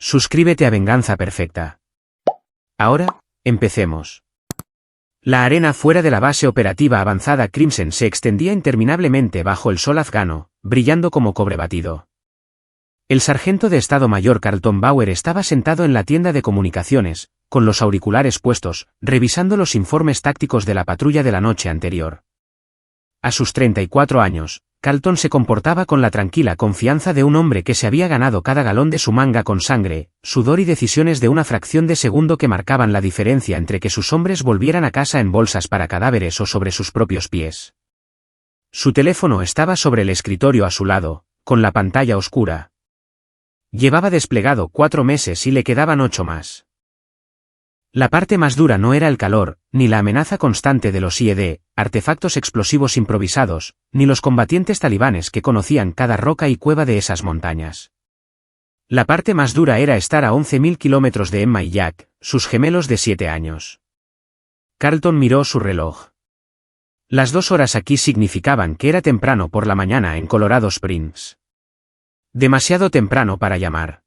Suscríbete a Venganza Perfecta. Ahora, empecemos. La arena fuera de la base operativa avanzada Crimson se extendía interminablemente bajo el sol afgano, brillando como cobre batido. El sargento de Estado Mayor Carlton Bauer estaba sentado en la tienda de comunicaciones, con los auriculares puestos, revisando los informes tácticos de la patrulla de la noche anterior. A sus 34 años, Carlton se comportaba con la tranquila confianza de un hombre que se había ganado cada galón de su manga con sangre, sudor y decisiones de una fracción de segundo que marcaban la diferencia entre que sus hombres volvieran a casa en bolsas para cadáveres o sobre sus propios pies. Su teléfono estaba sobre el escritorio a su lado, con la pantalla oscura. Llevaba desplegado 4 meses y le quedaban 8 más. La parte más dura no era el calor, ni la amenaza constante de los IED, artefactos explosivos improvisados, ni los combatientes talibanes que conocían cada roca y cueva de esas montañas. La parte más dura era estar a 11.000 kilómetros de Emma y Jack, sus gemelos de 7 años. Carlton miró su reloj. Las 2 horas aquí significaban que era temprano por la mañana en Colorado Springs. Demasiado temprano para llamar.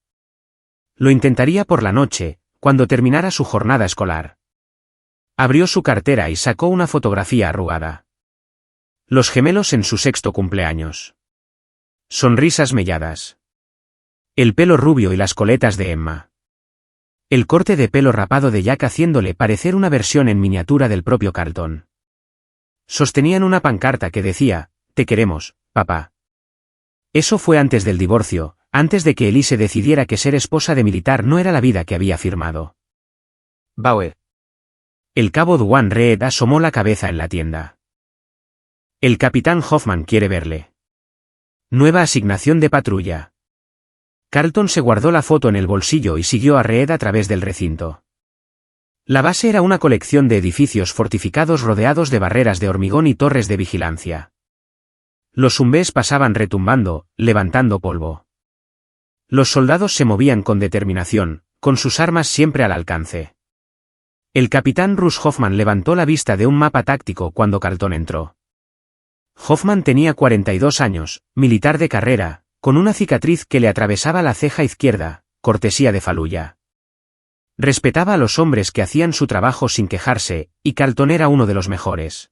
Lo intentaría por la noche, cuando terminara su jornada escolar. Abrió su cartera y sacó una fotografía arrugada. Los gemelos en su 6º cumpleaños. Sonrisas melladas. El pelo rubio y las coletas de Emma. El corte de pelo rapado de Jack haciéndole parecer una versión en miniatura del propio Carlton. Sostenían una pancarta que decía, «Te queremos, papá». Eso fue antes del divorcio, antes de que Elise decidiera que ser esposa de militar no era la vida que había firmado. Bauer. El cabo Duane Reed asomó la cabeza en la tienda. El capitán Hoffman quiere verle. Nueva asignación de patrulla. Carlton se guardó la foto en el bolsillo y siguió a Reed a través del recinto. La base era una colección de edificios fortificados rodeados de barreras de hormigón y torres de vigilancia. Los zumbés pasaban retumbando, levantando polvo. Los soldados se movían con determinación, con sus armas siempre al alcance. El capitán Russ Hoffman levantó la vista de un mapa táctico cuando Carlton entró. Hoffman tenía 42 años, militar de carrera, con una cicatriz que le atravesaba la ceja izquierda, cortesía de Fallujah. Respetaba a los hombres que hacían su trabajo sin quejarse, y Carlton era uno de los mejores.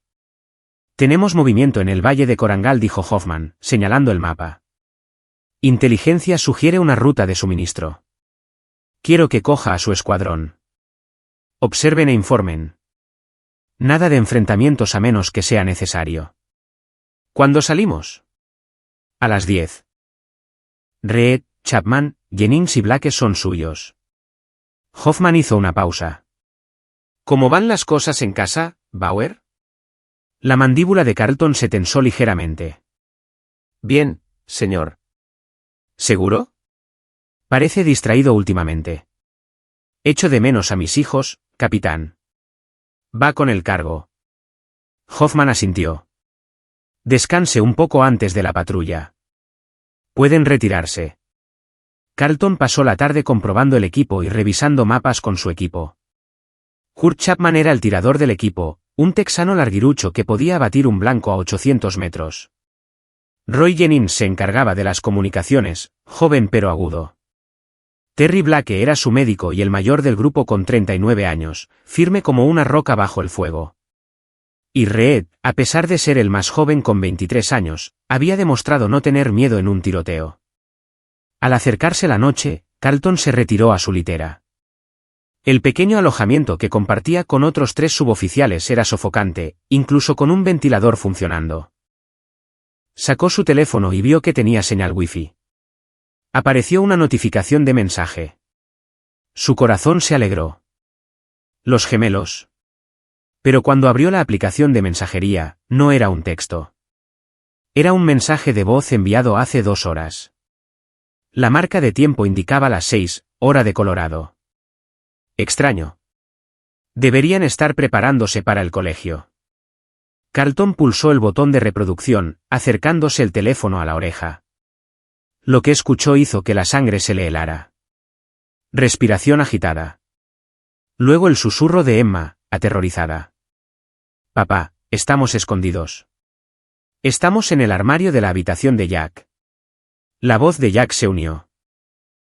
«Tenemos movimiento en el valle de Korangal», dijo Hoffman, señalando el mapa. «Inteligencia sugiere una ruta de suministro. Quiero que coja a su escuadrón. Observen e informen. Nada de enfrentamientos a menos que sea necesario». «¿Cuándo salimos?» «A las 10. Reed, Chapman, Jennings y Blake son suyos». Hoffman hizo una pausa. «¿Cómo van las cosas en casa, Bauer?» La mandíbula de Carlton se tensó ligeramente. «Bien, señor». «¿Seguro?» «Parece distraído últimamente». «Echo de menos a mis hijos, capitán». «Va con el cargo». Hoffman asintió. «Descanse un poco antes de la patrulla. Pueden retirarse». Carlton pasó la tarde comprobando el equipo y revisando mapas con su equipo. Kurt Chapman era el tirador del equipo, un texano larguirucho que podía abatir un blanco a 800 metros. Roy Jennings se encargaba de las comunicaciones, joven pero agudo. Terry Blake era su médico y el mayor del grupo con 39 años, firme como una roca bajo el fuego. Y Reed, a pesar de ser el más joven con 23 años, había demostrado no tener miedo en un tiroteo. Al acercarse la noche, Carlton se retiró a su litera. El pequeño alojamiento que compartía con otros 3 suboficiales era sofocante, incluso con un ventilador funcionando. Sacó su teléfono y vio que tenía señal wifi. Apareció una notificación de mensaje. Su corazón se alegró. Los gemelos. Pero cuando abrió la aplicación de mensajería, no era un texto. Era un mensaje de voz enviado hace 2 horas. La marca de tiempo indicaba las 6, hora de Colorado. Extraño. Deberían estar preparándose para el colegio. Carlton pulsó el botón de reproducción, acercándose el teléfono a la oreja. Lo que escuchó hizo que la sangre se le helara. Respiración agitada. Luego el susurro de Emma, aterrorizada. «Papá, estamos escondidos. Estamos en el armario de la habitación de Jack». La voz de Jack se unió.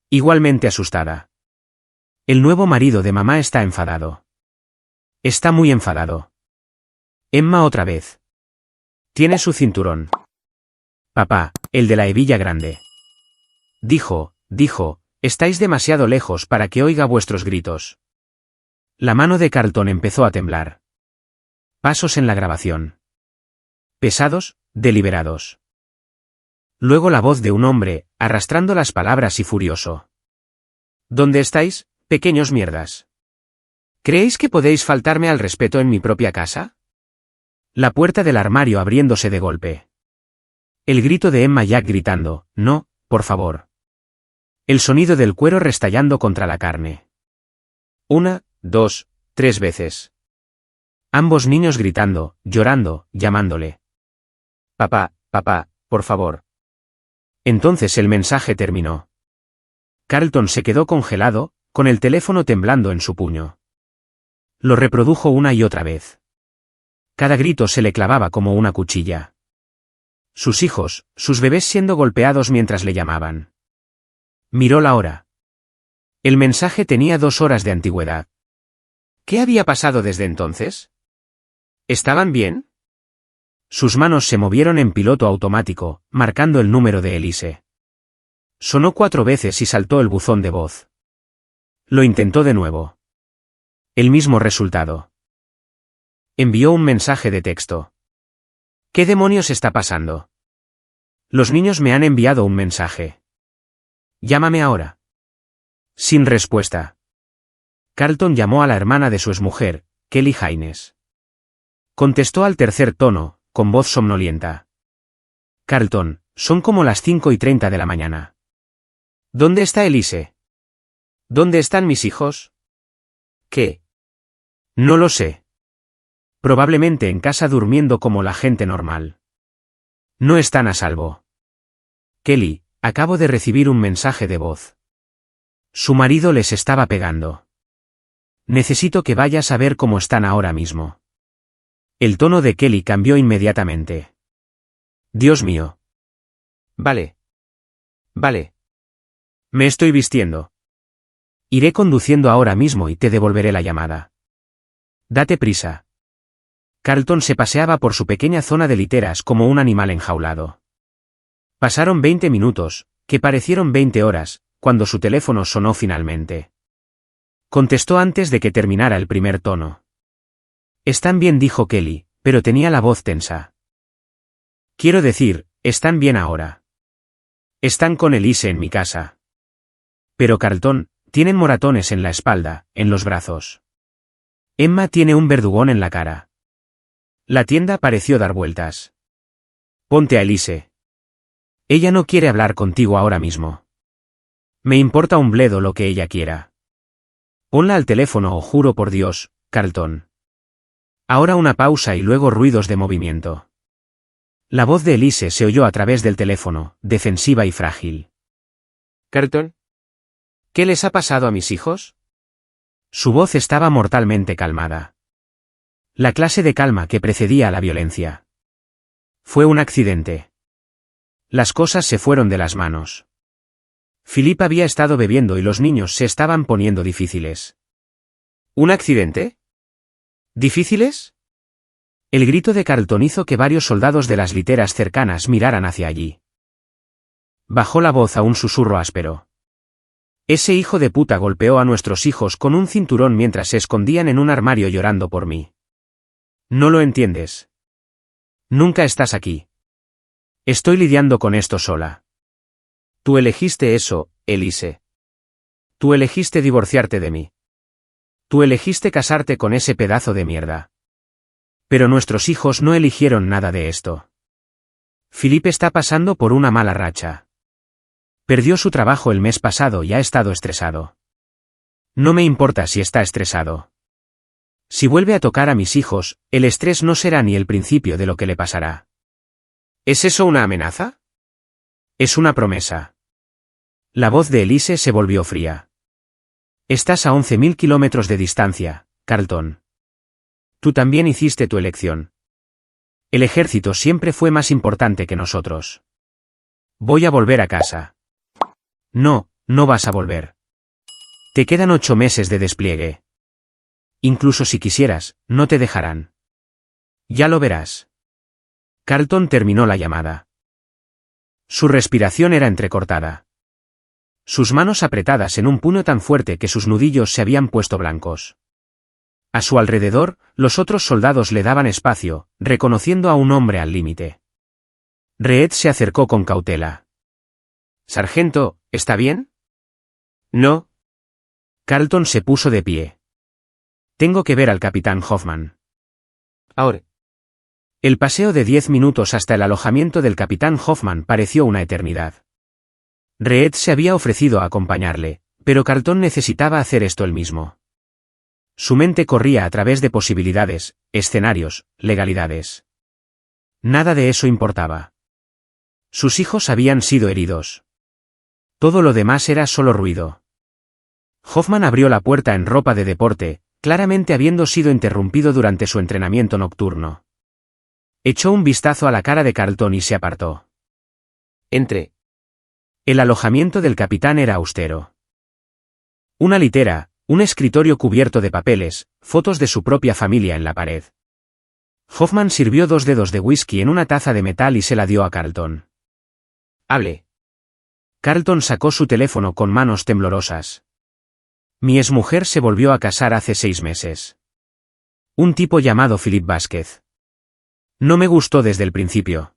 Igualmente asustada. El nuevo marido de mamá está enfadado. Está muy enfadado. Emma otra vez. Tiene su cinturón. Papá, el de la hebilla grande. Dijo, estáis demasiado lejos para que oiga vuestros gritos. La mano de Carlton empezó a temblar. Pasos en la grabación. Pesados, deliberados. Luego la voz de un hombre, arrastrando las palabras y furioso. ¿Dónde estáis, pequeños mierdas? ¿Creéis que podéis faltarme al respeto en mi propia casa? La puerta del armario abriéndose de golpe. El grito de Emma Jack gritando, no, por favor. El sonido del cuero restallando contra la carne. 1, 2, 3 veces. Ambos niños gritando, llorando, llamándole. Papá, papá, por favor. Entonces el mensaje terminó. Carlton se quedó congelado, con el teléfono temblando en su puño. Lo reprodujo una y otra vez. Cada grito se le clavaba como una cuchilla. Sus hijos, sus bebés siendo golpeados mientras le llamaban. Miró la hora. El mensaje tenía 2 horas de antigüedad. ¿Qué había pasado desde entonces? ¿Estaban bien? Sus manos se movieron en piloto automático, marcando el número de Elise. Sonó 4 veces y saltó el buzón de voz. Lo intentó de nuevo. El mismo resultado. Envió un mensaje de texto. ¿Qué demonios está pasando? Los niños me han enviado un mensaje. Llámame ahora. Sin respuesta. Carlton llamó a la hermana de su exmujer, Kelly Haynes. Contestó al tercer tono, con voz somnolienta. Carlton, son como las 5:30 de la mañana. ¿Dónde está Elise? ¿Dónde están mis hijos? ¿Qué? No lo sé. Probablemente en casa durmiendo como la gente normal. No están a salvo. Kelly, acabo de recibir un mensaje de voz. Su marido les estaba pegando. Necesito que vayas a ver cómo están ahora mismo. El tono de Kelly cambió inmediatamente. Dios mío. Vale. Vale. Me estoy vistiendo. Iré conduciendo ahora mismo y te devolveré la llamada. Date prisa. Carlton se paseaba por su pequeña zona de literas como un animal enjaulado. Pasaron 20 minutos, que parecieron 20 horas, cuando su teléfono sonó finalmente. Contestó antes de que terminara el primer tono. Están bien, dijo Kelly, pero tenía la voz tensa. Quiero decir, están bien ahora. Están con Elise en mi casa. Pero Carlton, tienen moratones en la espalda, en los brazos. Emma tiene un verdugón en la cara. La tienda pareció dar vueltas. Ponte a Elise. Ella no quiere hablar contigo ahora mismo. Me importa un bledo lo que ella quiera. Ponla al teléfono o juro por Dios, Carlton. Ahora una pausa y luego ruidos de movimiento. La voz de Elise se oyó a través del teléfono, defensiva y frágil. Carlton. ¿Qué les ha pasado a mis hijos? Su voz estaba mortalmente calmada. La clase de calma que precedía a la violencia. Fue un accidente. Las cosas se fueron de las manos. Philip había estado bebiendo y los niños se estaban poniendo difíciles. ¿Un accidente? ¿Difíciles? El grito de Carlton hizo que varios soldados de las literas cercanas miraran hacia allí. Bajó la voz a un susurro áspero. Ese hijo de puta golpeó a nuestros hijos con un cinturón mientras se escondían en un armario llorando por mí. No lo entiendes. Nunca estás aquí. Estoy lidiando con esto sola. Tú elegiste eso, Elise. Tú elegiste divorciarte de mí. Tú elegiste casarte con ese pedazo de mierda. Pero nuestros hijos no eligieron nada de esto. Philip está pasando por una mala racha. Perdió su trabajo el mes pasado y ha estado estresado. No me importa si está estresado. Si vuelve a tocar a mis hijos, el estrés no será ni el principio de lo que le pasará. ¿Es eso una amenaza? Es una promesa. La voz de Elise se volvió fría. Estás a 11.000 kilómetros de distancia, Carlton. Tú también hiciste tu elección. El ejército siempre fue más importante que nosotros. Voy a volver a casa. No, no vas a volver. Te quedan 8 meses de despliegue. Incluso si quisieras, no te dejarán. Ya lo verás. Carlton terminó la llamada. Su respiración era entrecortada. Sus manos apretadas en un puño tan fuerte que sus nudillos se habían puesto blancos. A su alrededor, los otros soldados le daban espacio, reconociendo a un hombre al límite. Reed se acercó con cautela. «Sargento, ¿está bien?» «No». Carlton se puso de pie. «Tengo que ver al capitán Hoffman». «Ahora». El paseo de 10 minutos hasta el alojamiento del capitán Hoffman pareció una eternidad. Reed se había ofrecido a acompañarle, pero Carlton necesitaba hacer esto él mismo. Su mente corría a través de posibilidades, escenarios, legalidades. Nada de eso importaba. Sus hijos habían sido heridos. Todo lo demás era solo ruido. Hoffman abrió la puerta en ropa de deporte, claramente habiendo sido interrumpido durante su entrenamiento nocturno. Echó un vistazo a la cara de Carlton y se apartó. «Entre». El alojamiento del capitán era austero. Una litera, un escritorio cubierto de papeles, fotos de su propia familia en la pared. Hoffman sirvió 2 dedos de whisky en una taza de metal y se la dio a Carlton. «Hable». Carlton sacó su teléfono con manos temblorosas. «Mi exmujer se volvió a casar hace 6 meses. Un tipo llamado Philip Vázquez. No me gustó desde el principio.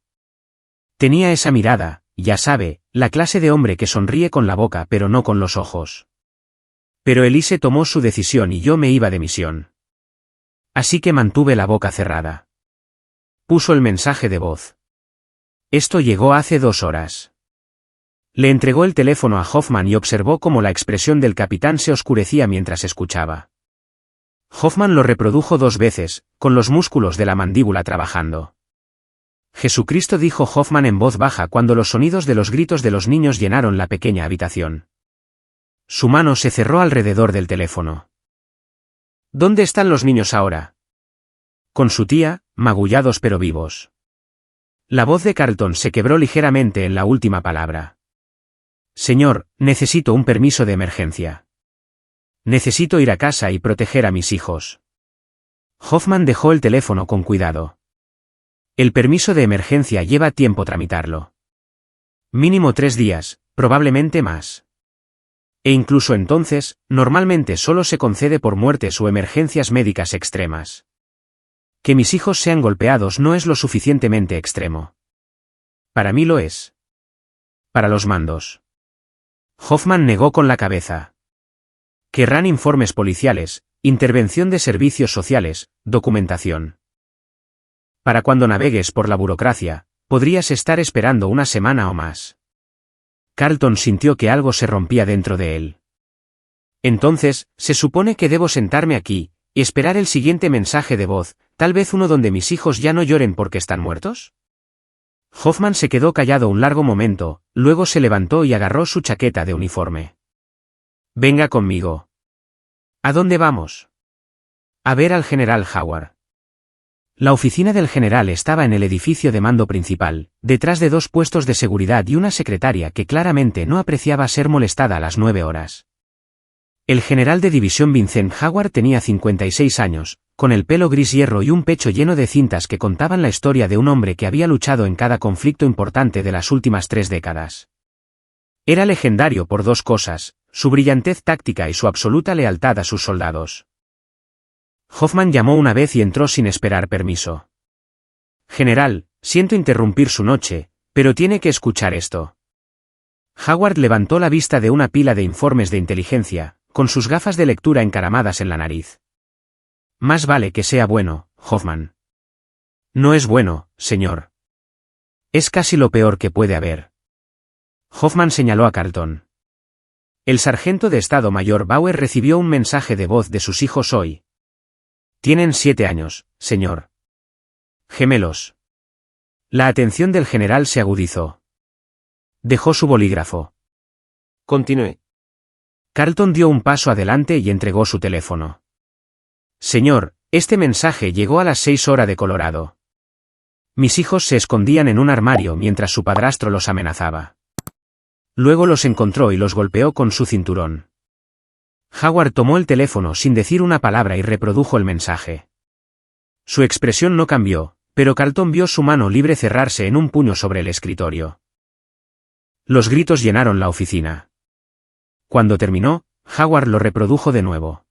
Tenía esa mirada, ya sabe, la clase de hombre que sonríe con la boca pero no con los ojos. Pero Elise tomó su decisión y yo me iba de misión. Así que mantuve la boca cerrada». Puso el mensaje de voz. Esto llegó hace 2 horas. Le entregó el teléfono a Hoffman y observó cómo la expresión del capitán se oscurecía mientras escuchaba. Hoffman lo reprodujo 2 veces, con los músculos de la mandíbula trabajando. «Jesucristo», dijo Hoffman en voz baja cuando los sonidos de los gritos de los niños llenaron la pequeña habitación. Su mano se cerró alrededor del teléfono. «¿Dónde están los niños ahora?» «Con su tía, magullados pero vivos». La voz de Carlton se quebró ligeramente en la última palabra. «Señor, necesito un permiso de emergencia. Necesito ir a casa y proteger a mis hijos». Hoffman dejó el teléfono con cuidado. El permiso de emergencia lleva tiempo tramitarlo. Mínimo 3 días, probablemente más. E incluso entonces, normalmente solo se concede por muertes o emergencias médicas extremas. Que mis hijos sean golpeados no es lo suficientemente extremo. Para mí lo es. Para los mandos. Hoffman negó con la cabeza. Querrán informes policiales, intervención de servicios sociales, documentación. Para cuando navegues por la burocracia, podrías estar esperando 1 semana o más. Carlton sintió que algo se rompía dentro de él. Entonces, ¿se supone que debo sentarme aquí y esperar el siguiente mensaje de voz, tal vez uno donde mis hijos ya no lloren porque están muertos? Hoffman se quedó callado un largo momento, luego se levantó y agarró su chaqueta de uniforme. «Venga conmigo». «¿A dónde vamos?» «A ver al general Howard». La oficina del general estaba en el edificio de mando principal, detrás de 2 puestos de seguridad y una secretaria que claramente no apreciaba ser molestada a las 9 horas. El general de división Vincent Howard tenía 56 años, con el pelo gris hierro y un pecho lleno de cintas que contaban la historia de un hombre que había luchado en cada conflicto importante de las últimas 3 décadas. Era legendario por 2 cosas, su brillantez táctica y su absoluta lealtad a sus soldados. Hoffman llamó una vez y entró sin esperar permiso. «General, siento interrumpir su noche, pero tiene que escuchar esto». Howard levantó la vista de una pila de informes de inteligencia, con sus gafas de lectura encaramadas en la nariz. «Más vale que sea bueno, Hoffman». «No es bueno, señor. Es casi lo peor que puede haber». Hoffman señaló a Carlton. «El sargento de Estado Mayor Bauer recibió un mensaje de voz de sus hijos hoy. Tienen 7 años, señor. Gemelos». La atención del general se agudizó. Dejó su bolígrafo. «Continúe». Carlton dio un paso adelante y entregó su teléfono. «Señor, este mensaje llegó a las 6 horas de Colorado. Mis hijos se escondían en un armario mientras su padrastro los amenazaba. Luego los encontró y los golpeó con su cinturón. Howard tomó el teléfono sin decir una palabra y reprodujo el mensaje. Su expresión no cambió, pero Carlton vio su mano libre cerrarse en un puño sobre el escritorio. Los gritos llenaron la oficina. Cuando terminó, Howard lo reprodujo de nuevo.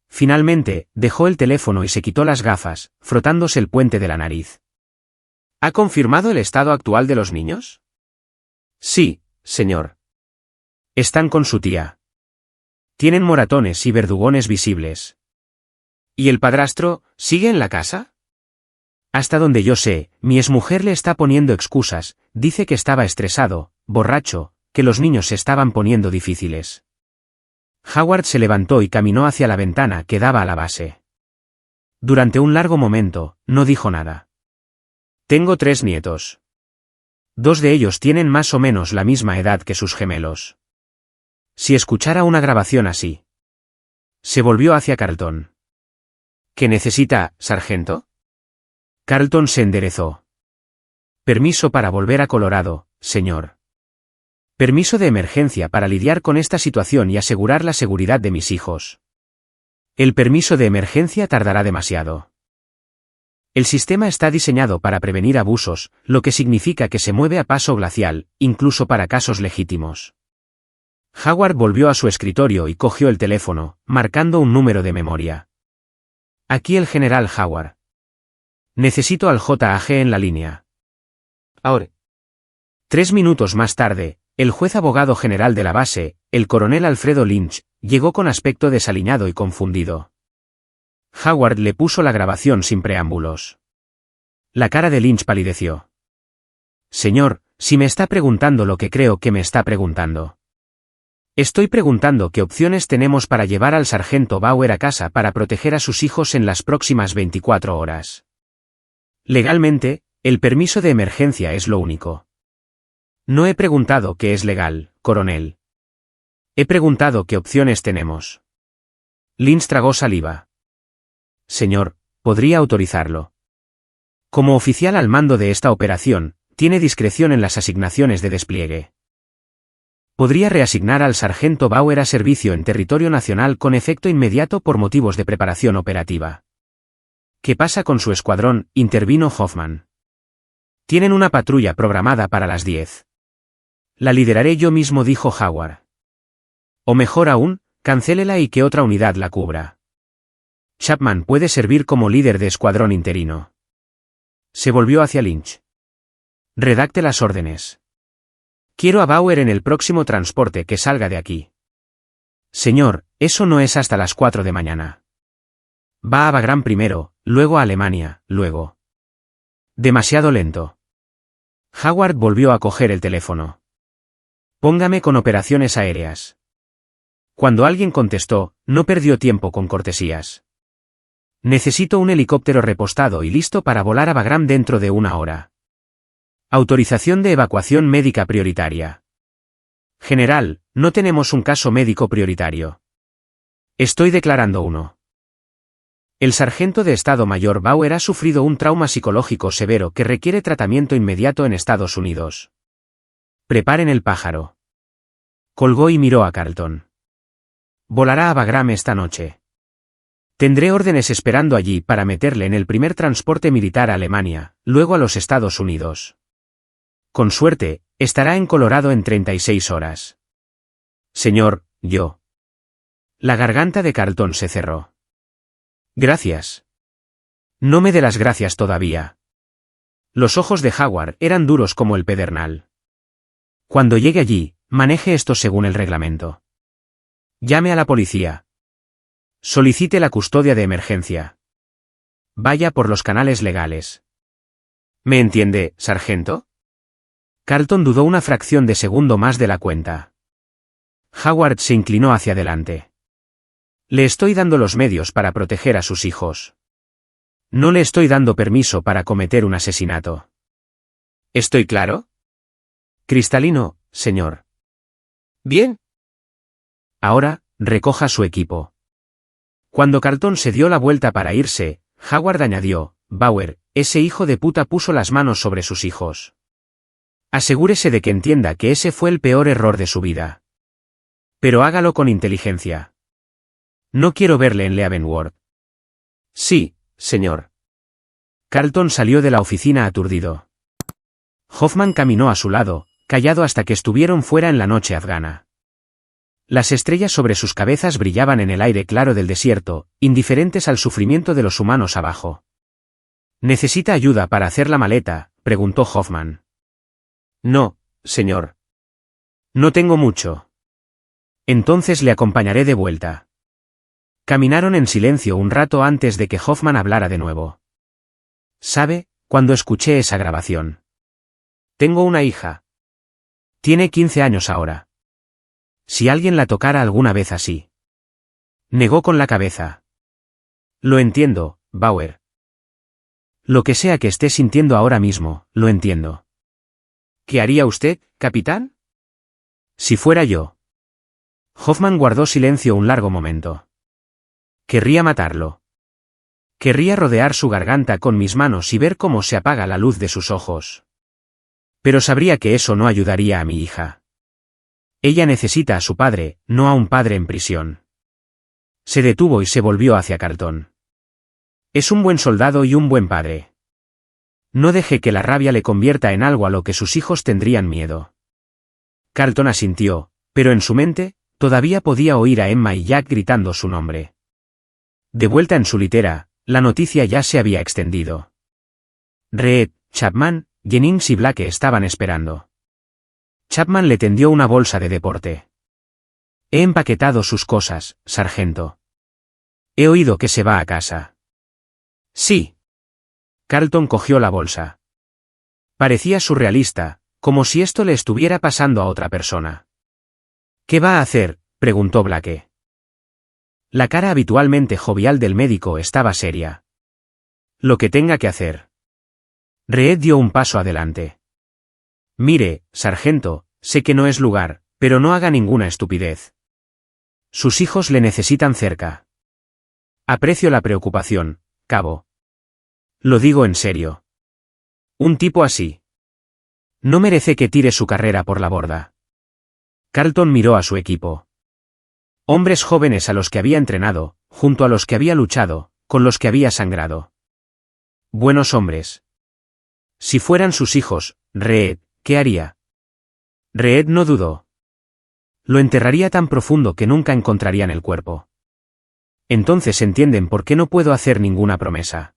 Finalmente, dejó el teléfono y se quitó las gafas, frotándose el puente de la nariz. ¿Ha confirmado el estado actual de los niños? Sí, señor. Están con su tía. Tienen moratones y verdugones visibles. ¿Y el padrastro sigue en la casa? Hasta donde yo sé, mi exmujer le está poniendo excusas, dice que estaba estresado, borracho, que los niños se estaban poniendo difíciles. Howard se levantó y caminó hacia la ventana que daba a la base. Durante un largo momento, no dijo nada. Tengo 3 nietos. 2 de ellos tienen más o menos la misma edad que sus gemelos. Si escuchara una grabación así. Se volvió hacia Carlton. ¿Qué necesita, sargento? Carlton se enderezó. Permiso para volver a Colorado, señor. Permiso de emergencia para lidiar con esta situación y asegurar la seguridad de mis hijos. El permiso de emergencia tardará demasiado. El sistema está diseñado para prevenir abusos, lo que significa que se mueve a paso glacial, incluso para casos legítimos. Howard volvió a su escritorio y cogió el teléfono, marcando un número de memoria. Aquí el general Howard. Necesito al JAG en la línea. Ahora. 3 minutos más tarde, el juez abogado general de la base, el coronel Alfredo Lynch, llegó con aspecto desaliñado y confundido. Howard le puso la grabación sin preámbulos. La cara de Lynch palideció. Señor, si me está preguntando lo que creo que me está preguntando. Estoy preguntando qué opciones tenemos para llevar al sargento Bauer a casa para proteger a sus hijos en las próximas 24 horas. Legalmente, el permiso de emergencia es lo único. No he preguntado qué es legal, coronel. He preguntado qué opciones tenemos. Lynch tragó saliva. Señor, ¿podría autorizarlo? Como oficial al mando de esta operación, tiene discreción en las asignaciones de despliegue. Podría reasignar al sargento Bauer a servicio en territorio nacional con efecto inmediato por motivos de preparación operativa. ¿Qué pasa con su escuadrón?, intervino Hoffman. Tienen una patrulla programada para las 10. La lideraré yo mismo, dijo Howard. O mejor aún, cancélela y que otra unidad la cubra. Chapman puede servir como líder de escuadrón interino. Se volvió hacia Lynch. Redacte las órdenes. Quiero a Bauer en el próximo transporte que salga de aquí. Señor, eso no es hasta las 4 de mañana. Va a Bagram primero, luego a Alemania, luego. Demasiado lento. Howard volvió a coger el teléfono. Póngame con operaciones aéreas. Cuando alguien contestó, no perdió tiempo con cortesías. Necesito un helicóptero repostado y listo para volar a Bagram dentro de 1 hora. Autorización de evacuación médica prioritaria. General, no tenemos un caso médico prioritario. Estoy declarando uno. El sargento de Estado Mayor Bauer ha sufrido un trauma psicológico severo que requiere tratamiento inmediato en Estados Unidos. Preparen el pájaro. Colgó y miró a Carlton. Volará a Bagram esta noche. Tendré órdenes esperando allí para meterle en el primer transporte militar a Alemania, luego a los Estados Unidos. Con suerte, estará en Colorado en 36 horas. Señor, yo. La garganta de Carlton se cerró. Gracias. No me dé las gracias todavía. Los ojos de Howard eran duros como el pedernal. Cuando llegue allí, maneje esto según el reglamento. Llame a la policía. Solicite la custodia de emergencia. Vaya por los canales legales. ¿Me entiende, sargento? Carlton dudó una fracción de segundo más de la cuenta. Howard se inclinó hacia adelante. Le estoy dando los medios para proteger a sus hijos. No le estoy dando permiso para cometer un asesinato. ¿Estoy claro? Cristalino, señor. Bien. Ahora, recoja su equipo. Cuando Carlton se dio la vuelta para irse, Howard añadió, Bauer, ese hijo de puta puso las manos sobre sus hijos. Asegúrese de que entienda que ese fue el peor error de su vida. Pero hágalo con inteligencia. No quiero verle en Leavenworth. Sí, señor. Carlton salió de la oficina aturdido. Hoffman caminó a su lado, callado hasta que estuvieron fuera en la noche afgana. Las estrellas sobre sus cabezas brillaban en el aire claro del desierto, indiferentes al sufrimiento de los humanos abajo. ¿Necesita ayuda para hacer la maleta?, preguntó Hoffman. No, señor. No tengo mucho. Entonces le acompañaré de vuelta. Caminaron en silencio un rato antes de que Hoffman hablara de nuevo. ¿Sabe, cuando escuché esa grabación? Tengo una hija. Tiene 15 años ahora. Si alguien la tocara alguna vez así. Negó con la cabeza. Lo entiendo, Bauer. Lo que sea que esté sintiendo ahora mismo, lo entiendo. ¿Qué haría usted, capitán? Si fuera yo. Hoffman guardó silencio un largo momento. Querría matarlo. Querría rodear su garganta con mis manos y ver cómo se apaga la luz de sus ojos. Pero sabría que eso no ayudaría a mi hija. Ella necesita a su padre, no a un padre en prisión. Se detuvo y se volvió hacia Carlton. Es un buen soldado y un buen padre. No deje que la rabia le convierta en algo a lo que sus hijos tendrían miedo. Carlton asintió, pero en su mente, todavía podía oír a Emma y Jack gritando su nombre. De vuelta en su litera, la noticia ya se había extendido. Reed, Chapman, Jennings y Blake estaban esperando. Chapman le tendió una bolsa de deporte. He empaquetado sus cosas, sargento. He oído que se va a casa. Sí. Carlton cogió la bolsa. Parecía surrealista, como si esto le estuviera pasando a otra persona. ¿Qué va a hacer?, preguntó Blake. La cara habitualmente jovial del médico estaba seria. Lo que tenga que hacer. Reed dio un paso adelante. Mire, sargento, sé que no es lugar, pero no haga ninguna estupidez. Sus hijos le necesitan cerca. Aprecio la preocupación, cabo. Lo digo en serio. Un tipo así. No merece que tire su carrera por la borda. Carlton miró a su equipo. Hombres jóvenes a los que había entrenado, junto a los que había luchado, con los que había sangrado. Buenos hombres. Si fueran sus hijos, Reed, ¿qué haría? Reed no dudó. Lo enterraría tan profundo que nunca encontrarían el cuerpo. Entonces entienden por qué no puedo hacer ninguna promesa.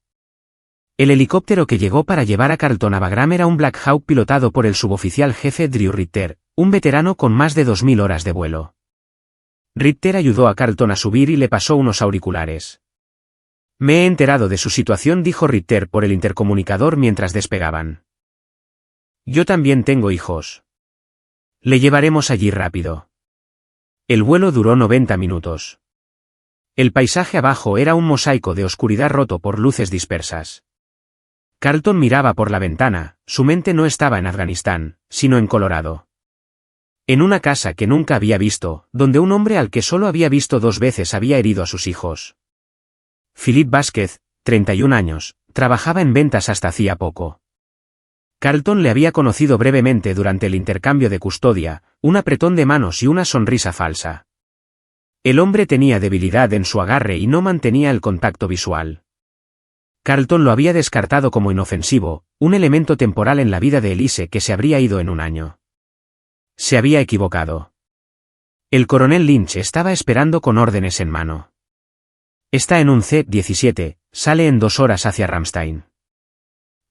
El helicóptero que llegó para llevar a Carlton a Bagram era un Black Hawk pilotado por el suboficial jefe Drew Ritter, un veterano con más de 2000 horas de vuelo. Ritter ayudó a Carlton a subir y le pasó unos auriculares. Me he enterado de su situación, dijo Ritter por el intercomunicador mientras despegaban. Yo también tengo hijos. Le llevaremos allí rápido. El vuelo duró 90 minutos. El paisaje abajo era un mosaico de oscuridad roto por luces dispersas. Carlton miraba por la ventana, su mente no estaba en Afganistán, sino en Colorado. En una casa que nunca había visto, donde un hombre al que solo había visto 2 veces había herido a sus hijos. Philip Vázquez, 31 años, trabajaba en ventas hasta hacía poco. Carlton le había conocido brevemente durante el intercambio de custodia, un apretón de manos y una sonrisa falsa. El hombre tenía debilidad en su agarre y no mantenía el contacto visual. Carlton lo había descartado como inofensivo, un elemento temporal en la vida de Elise que se habría ido en un año. Se había equivocado. El coronel Lynch estaba esperando con órdenes en mano. Está en un C-17, sale en 2 horas hacia Ramstein.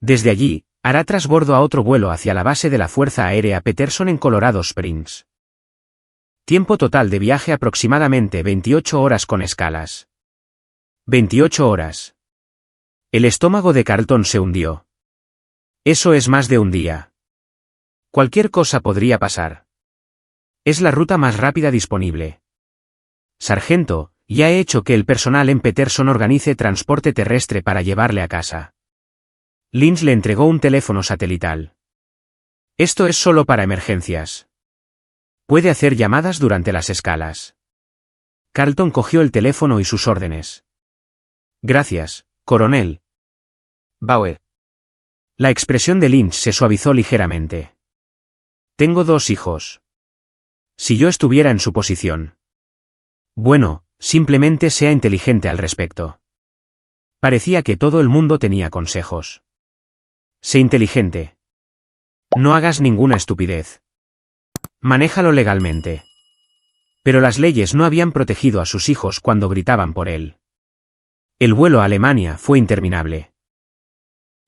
Desde allí, hará trasbordo a otro vuelo hacia la base de la Fuerza Aérea Peterson en Colorado Springs. Tiempo total de viaje aproximadamente 28 horas con escalas. 28 horas. El estómago de Carlton se hundió. Eso es más de un día. Cualquier cosa podría pasar. Es la ruta más rápida disponible. Sargento, ya he hecho que el personal en Peterson organice transporte terrestre para llevarle a casa. Lynch le entregó un teléfono satelital. Esto es solo para emergencias. Puede hacer llamadas durante las escalas. Carlton cogió el teléfono y sus órdenes. Gracias, coronel. Bauer. La expresión de Lynch se suavizó ligeramente. Tengo 2 hijos. Si yo estuviera en su posición. Bueno, simplemente sea inteligente al respecto. Parecía que todo el mundo tenía consejos. Sé inteligente. No hagas ninguna estupidez. Manéjalo legalmente. Pero las leyes no habían protegido a sus hijos cuando gritaban por él. El vuelo a Alemania fue interminable.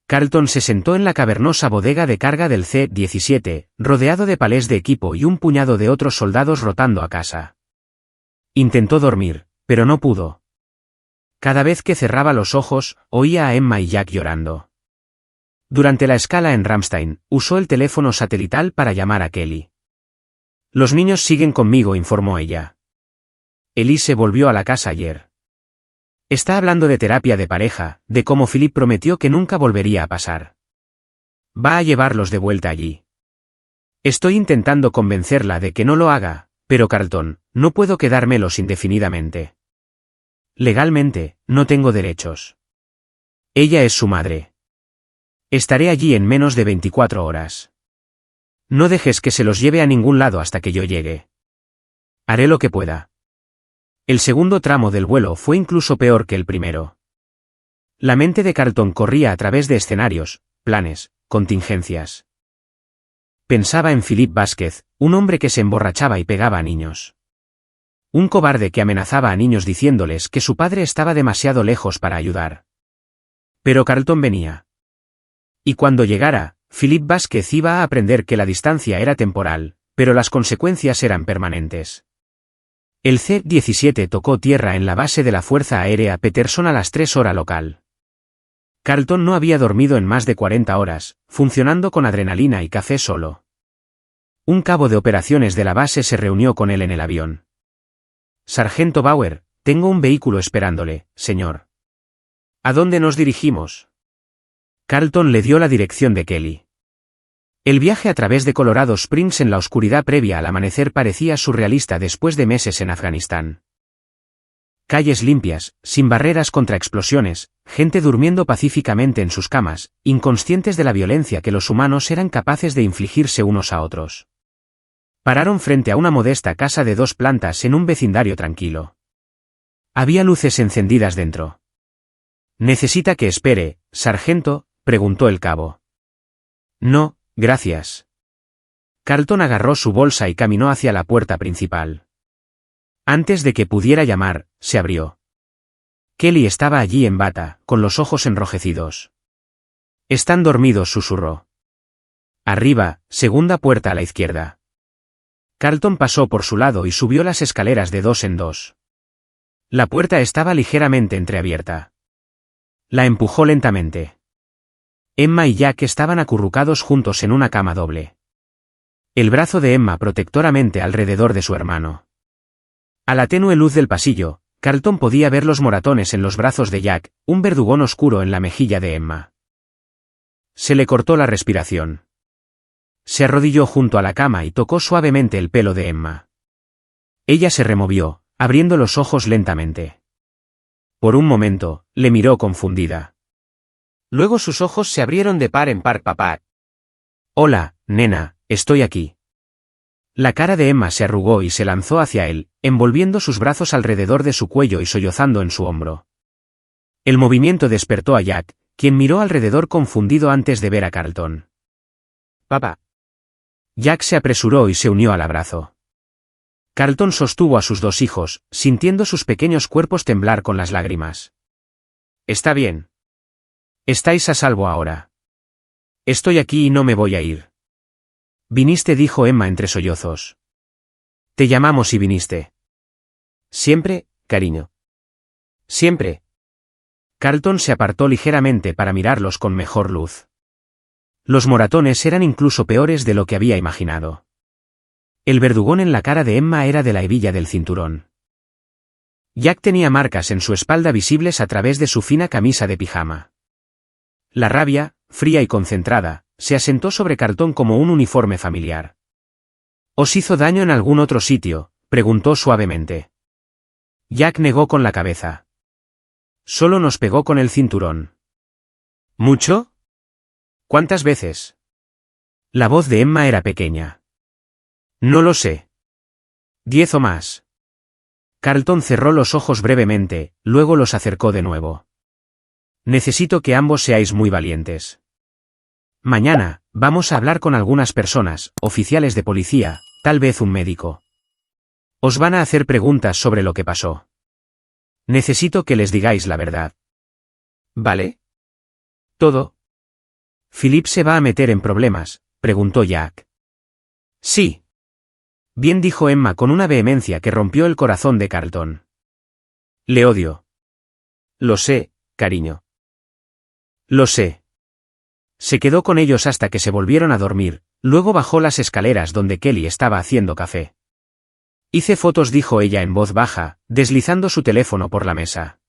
Carlton se sentó en la cavernosa bodega de carga del C-17, rodeado de palés de equipo y un puñado de otros soldados rotando a casa. Intentó dormir, pero no pudo. Cada vez que cerraba los ojos, oía a Emma y Jack llorando. Durante la escala en Ramstein, usó el teléfono satelital para llamar a Kelly. Los niños siguen conmigo, informó ella. Elise volvió a la casa ayer. Está hablando de terapia de pareja, de cómo Philip prometió que nunca volvería a pasar. Va a llevarlos de vuelta allí. Estoy intentando convencerla de que no lo haga, pero Carlton, no puedo quedármelos indefinidamente. Legalmente, no tengo derechos. Ella es su madre. Estaré allí en menos de 24 horas. No dejes que se los lleve a ningún lado hasta que yo llegue. Haré lo que pueda. El segundo tramo del vuelo fue incluso peor que el primero. La mente de Carlton corría a través de escenarios, planes, contingencias. Pensaba en Philip Vázquez, un hombre que se emborrachaba y pegaba a niños. Un cobarde que amenazaba a niños diciéndoles que su padre estaba demasiado lejos para ayudar. Pero Carlton venía. Y cuando llegara, Philip Vázquez iba a aprender que la distancia era temporal, pero las consecuencias eran permanentes. El C-17 tocó tierra en la base de la Fuerza Aérea Peterson a las 3 horas local. Carlton no había dormido en más de 40 horas, funcionando con adrenalina y café solo. Un cabo de operaciones de la base se reunió con él en el avión. Sargento Bauer, tengo un vehículo esperándole, señor. ¿A dónde nos dirigimos? Carlton le dio la dirección de Kelly. El viaje a través de Colorado Springs en la oscuridad previa al amanecer parecía surrealista después de meses en Afganistán. Calles limpias, sin barreras contra explosiones, gente durmiendo pacíficamente en sus camas, inconscientes de la violencia que los humanos eran capaces de infligirse unos a otros. Pararon frente a una modesta casa de 2 plantas en un vecindario tranquilo. Había luces encendidas dentro. ¿Necesita que espere, sargento?, preguntó el cabo. No, gracias. Carlton agarró su bolsa y caminó hacia la puerta principal. Antes de que pudiera llamar, se abrió. Kelly estaba allí en bata, con los ojos enrojecidos. Están dormidos, susurró. Arriba, segunda puerta a la izquierda. Carlton pasó por su lado y subió las escaleras de 2 en 2. La puerta estaba ligeramente entreabierta. La empujó lentamente. Emma y Jack estaban acurrucados juntos en una cama doble. El brazo de Emma protectoramente alrededor de su hermano. A la tenue luz del pasillo, Carlton podía ver los moratones en los brazos de Jack, un verdugón oscuro en la mejilla de Emma. Se le cortó la respiración. Se arrodilló junto a la cama y tocó suavemente el pelo de Emma. Ella se removió, abriendo los ojos lentamente. Por un momento, le miró confundida. Luego sus ojos se abrieron de par en par. Papá. Hola, nena, estoy aquí. La cara de Emma se arrugó y se lanzó hacia él, envolviendo sus brazos alrededor de su cuello y sollozando en su hombro. El movimiento despertó a Jack, quien miró alrededor confundido antes de ver a Carlton. Papá. Jack se apresuró y se unió al abrazo. Carlton sostuvo a sus 2 hijos, sintiendo sus pequeños cuerpos temblar con las lágrimas. Está bien. Estáis a salvo ahora. Estoy aquí y no me voy a ir. Viniste, dijo Emma entre sollozos. Te llamamos y viniste. Siempre, cariño. Siempre. Carlton se apartó ligeramente para mirarlos con mejor luz. Los moratones eran incluso peores de lo que había imaginado. El verdugón en la cara de Emma era de la hebilla del cinturón. Jack tenía marcas en su espalda visibles a través de su fina camisa de pijama. La rabia, fría y concentrada, se asentó sobre Carlton como un uniforme familiar. ¿Os hizo daño en algún otro sitio?, preguntó suavemente. Jack negó con la cabeza. Solo nos pegó con el cinturón. ¿Mucho? ¿Cuántas veces? La voz de Emma era pequeña. No lo sé. 10 o más. Carlton cerró los ojos brevemente, luego los acercó de nuevo. Necesito que ambos seáis muy valientes. Mañana, vamos a hablar con algunas personas, oficiales de policía, tal vez un médico. Os van a hacer preguntas sobre lo que pasó. Necesito que les digáis la verdad. ¿Vale? ¿Todo? ¿Philip se va a meter en problemas?, preguntó Jack. Sí. Bien, dijo Emma con una vehemencia que rompió el corazón de Carlton. Le odio. Lo sé, cariño. Lo sé. Se quedó con ellos hasta que se volvieron a dormir, luego bajó las escaleras donde Kelly estaba haciendo café. Hice fotos, dijo ella en voz baja, deslizando su teléfono por la mesa.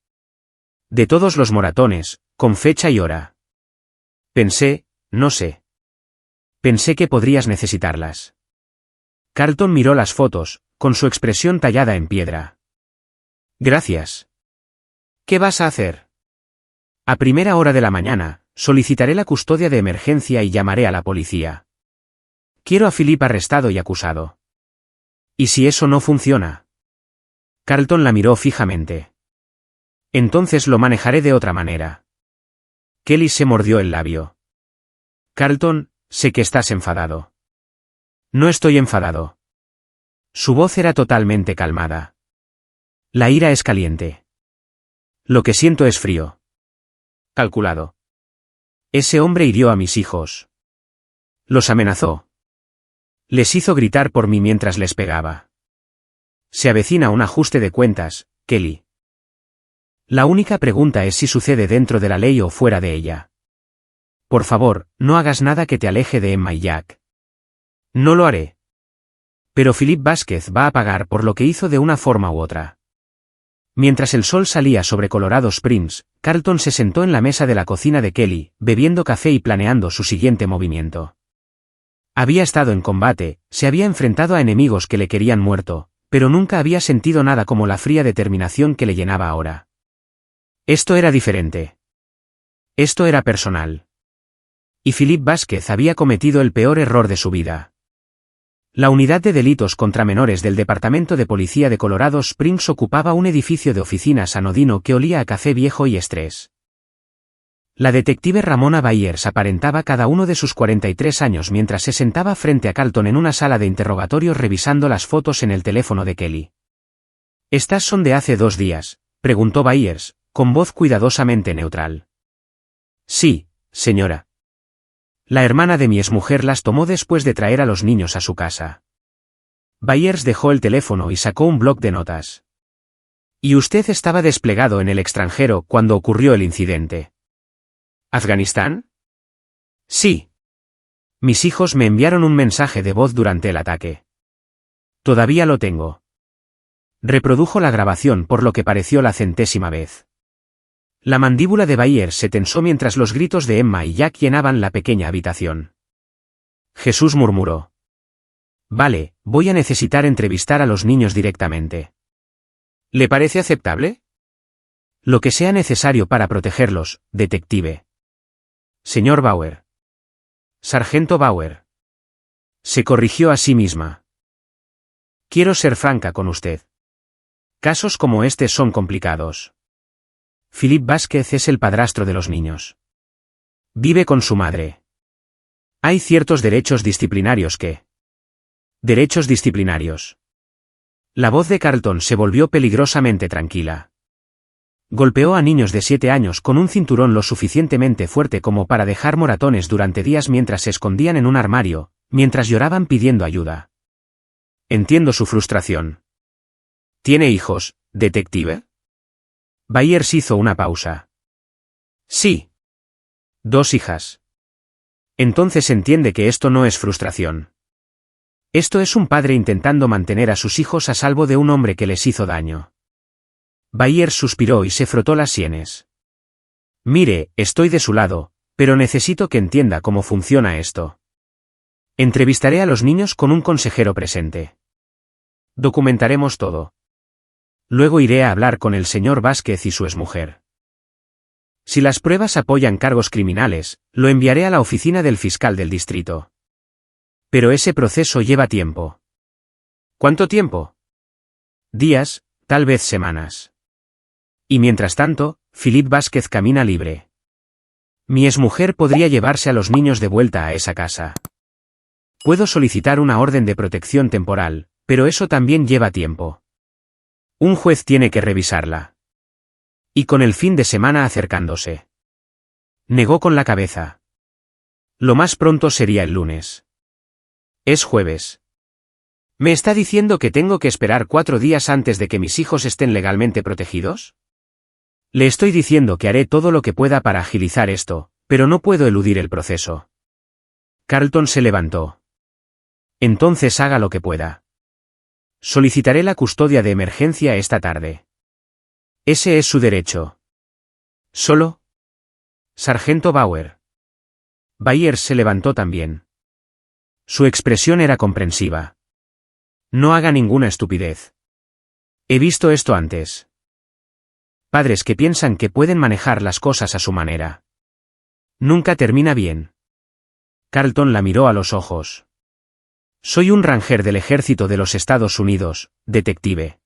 De todos los moratones, con fecha y hora. Pensé, no sé. Pensé que podrías necesitarlas. Carlton miró las fotos, con su expresión tallada en piedra. Gracias. ¿Qué vas a hacer? A primera hora de la mañana, solicitaré la custodia de emergencia y llamaré a la policía. Quiero a Philip arrestado y acusado. ¿Y si eso no funciona? Carlton la miró fijamente. Entonces lo manejaré de otra manera. Kelly se mordió el labio. Carlton, sé que estás enfadado. No estoy enfadado. Su voz era totalmente calmada. La ira es caliente. Lo que siento es frío. Calculado. Ese hombre hirió a mis hijos. Los amenazó. Les hizo gritar por mí mientras les pegaba. Se avecina un ajuste de cuentas, Kelly. La única pregunta es si sucede dentro de la ley o fuera de ella. Por favor, no hagas nada que te aleje de Emma y Jack. No lo haré. Pero Philip Vázquez va a pagar por lo que hizo de una forma u otra. Mientras el sol salía sobre Colorado Springs, Carlton se sentó en la mesa de la cocina de Kelly, bebiendo café y planeando su siguiente movimiento. Había estado en combate, se había enfrentado a enemigos que le querían muerto, pero nunca había sentido nada como la fría determinación que le llenaba ahora. Esto era diferente. Esto era personal. Y Philip Vázquez había cometido el peor error de su vida. La unidad de delitos contra menores del Departamento de Policía de Colorado Springs ocupaba un edificio de oficinas anodino que olía a café viejo y estrés. La detective Ramona Byers aparentaba cada uno de sus 43 años mientras se sentaba frente a Carlton en una sala de interrogatorios revisando las fotos en el teléfono de Kelly. ¿Estas son de hace 2 días?, preguntó Byers, con voz cuidadosamente neutral. Sí, señora. La hermana de mi exmujer las tomó después de traer a los niños a su casa. Byers dejó el teléfono y sacó un bloc de notas. ¿Y usted estaba desplegado en el extranjero cuando ocurrió el incidente? ¿Afganistán? Sí. Mis hijos me enviaron un mensaje de voz durante el ataque. Todavía lo tengo. Reprodujo la grabación por lo que pareció la 100ª vez. La mandíbula de Byers se tensó mientras los gritos de Emma y Jack llenaban la pequeña habitación. Jesús murmuró. Vale, voy a necesitar entrevistar a los niños directamente. ¿Le parece aceptable? Lo que sea necesario para protegerlos, detective. Señor Bauer. Sargento Bauer. Se corrigió a sí misma. Quiero ser franca con usted. Casos como este son complicados. Philip Vázquez es el padrastro de los niños. Vive con su madre. Hay ciertos derechos disciplinarios que... Derechos disciplinarios. La voz de Carlton se volvió peligrosamente tranquila. Golpeó a niños de 7 años con un cinturón lo suficientemente fuerte como para dejar moratones durante días mientras se escondían en un armario, mientras lloraban pidiendo ayuda. Entiendo su frustración. ¿Tiene hijos, detective? Byers hizo una pausa. Sí. 2 hijas. Entonces entiende que esto no es frustración. Esto es un padre intentando mantener a sus hijos a salvo de un hombre que les hizo daño. Byers suspiró y se frotó las sienes. Mire, estoy de su lado, pero necesito que entienda cómo funciona esto. Entrevistaré a los niños con un consejero presente. Documentaremos todo. Luego iré a hablar con el señor Vázquez y su exmujer. Si las pruebas apoyan cargos criminales, lo enviaré a la oficina del fiscal del distrito. Pero ese proceso lleva tiempo. ¿Cuánto tiempo? Días, tal vez semanas. Y mientras tanto, Philip Vázquez camina libre. Mi exmujer podría llevarse a los niños de vuelta a esa casa. Puedo solicitar una orden de protección temporal, pero eso también lleva tiempo. Un juez tiene que revisarla. Y con el fin de semana acercándose. Negó con la cabeza. Lo más pronto sería el lunes. Es jueves. ¿Me está diciendo que tengo que esperar 4 días antes de que mis hijos estén legalmente protegidos? Le estoy diciendo que haré todo lo que pueda para agilizar esto, pero no puedo eludir el proceso. Carlton se levantó. Entonces haga lo que pueda. Solicitaré la custodia de emergencia esta tarde. Ese es su derecho. ¿Solo? Sargento Bauer. Byers se levantó también. Su expresión era comprensiva. No haga ninguna estupidez. He visto esto antes. Padres que piensan que pueden manejar las cosas a su manera. Nunca termina bien. Carlton la miró a los ojos. Soy un ranger del ejército de los Estados Unidos, detective.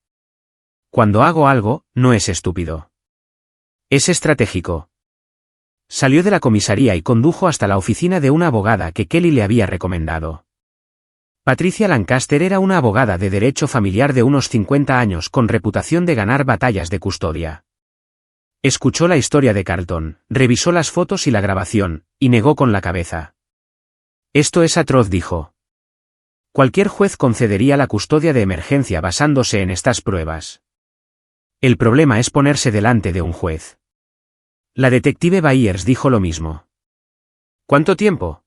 Cuando hago algo, no es estúpido. Es estratégico. Salió de la comisaría y condujo hasta la oficina de una abogada que Kelly le había recomendado. Patricia Lancaster era una abogada de derecho familiar de unos 50 años con reputación de ganar batallas de custodia. Escuchó la historia de Carlton, revisó las fotos y la grabación, y negó con la cabeza. Esto es atroz, dijo. Cualquier juez concedería la custodia de emergencia basándose en estas pruebas. El problema es ponerse delante de un juez. La detective Byers dijo lo mismo. ¿Cuánto tiempo?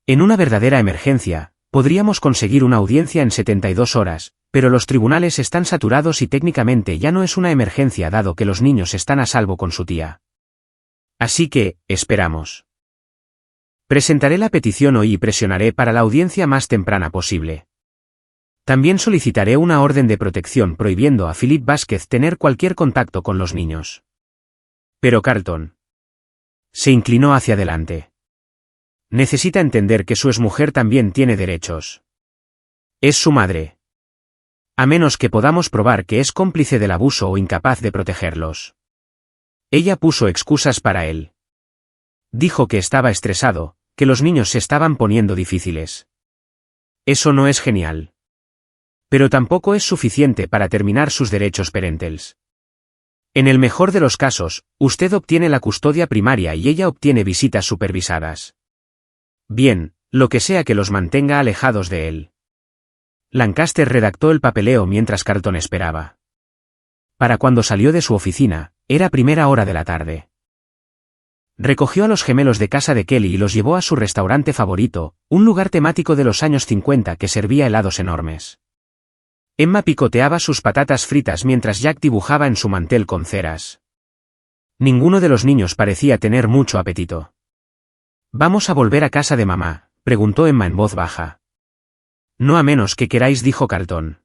En una verdadera emergencia, podríamos conseguir una audiencia en 72 horas, pero los tribunales están saturados y técnicamente ya no es una emergencia dado que los niños están a salvo con su tía. Así que, esperamos. Presentaré la petición hoy y presionaré para la audiencia más temprana posible. También solicitaré una orden de protección prohibiendo a Philip Vázquez tener cualquier contacto con los niños. Pero Carlton se inclinó hacia adelante. Necesita entender que su exmujer también tiene derechos. Es su madre. A menos que podamos probar que es cómplice del abuso o incapaz de protegerlos. Ella puso excusas para él. Dijo que estaba estresado, que los niños se estaban poniendo difíciles. Eso no es genial. Pero tampoco es suficiente para terminar sus derechos parentales. En el mejor de los casos, usted obtiene la custodia primaria y ella obtiene visitas supervisadas. Bien, lo que sea que los mantenga alejados de él. Lancaster redactó el papeleo mientras Carlton esperaba. Para cuando salió de su oficina, era primera hora de la tarde. Recogió a los gemelos de casa de Kelly y los llevó a su restaurante favorito, un lugar temático de los años 50 que servía helados enormes. Emma picoteaba sus patatas fritas mientras Jack dibujaba en su mantel con ceras. Ninguno de los niños parecía tener mucho apetito. ¿Vamos a volver a casa de mamá?, preguntó Emma en voz baja. No a menos que queráis, dijo Carlton.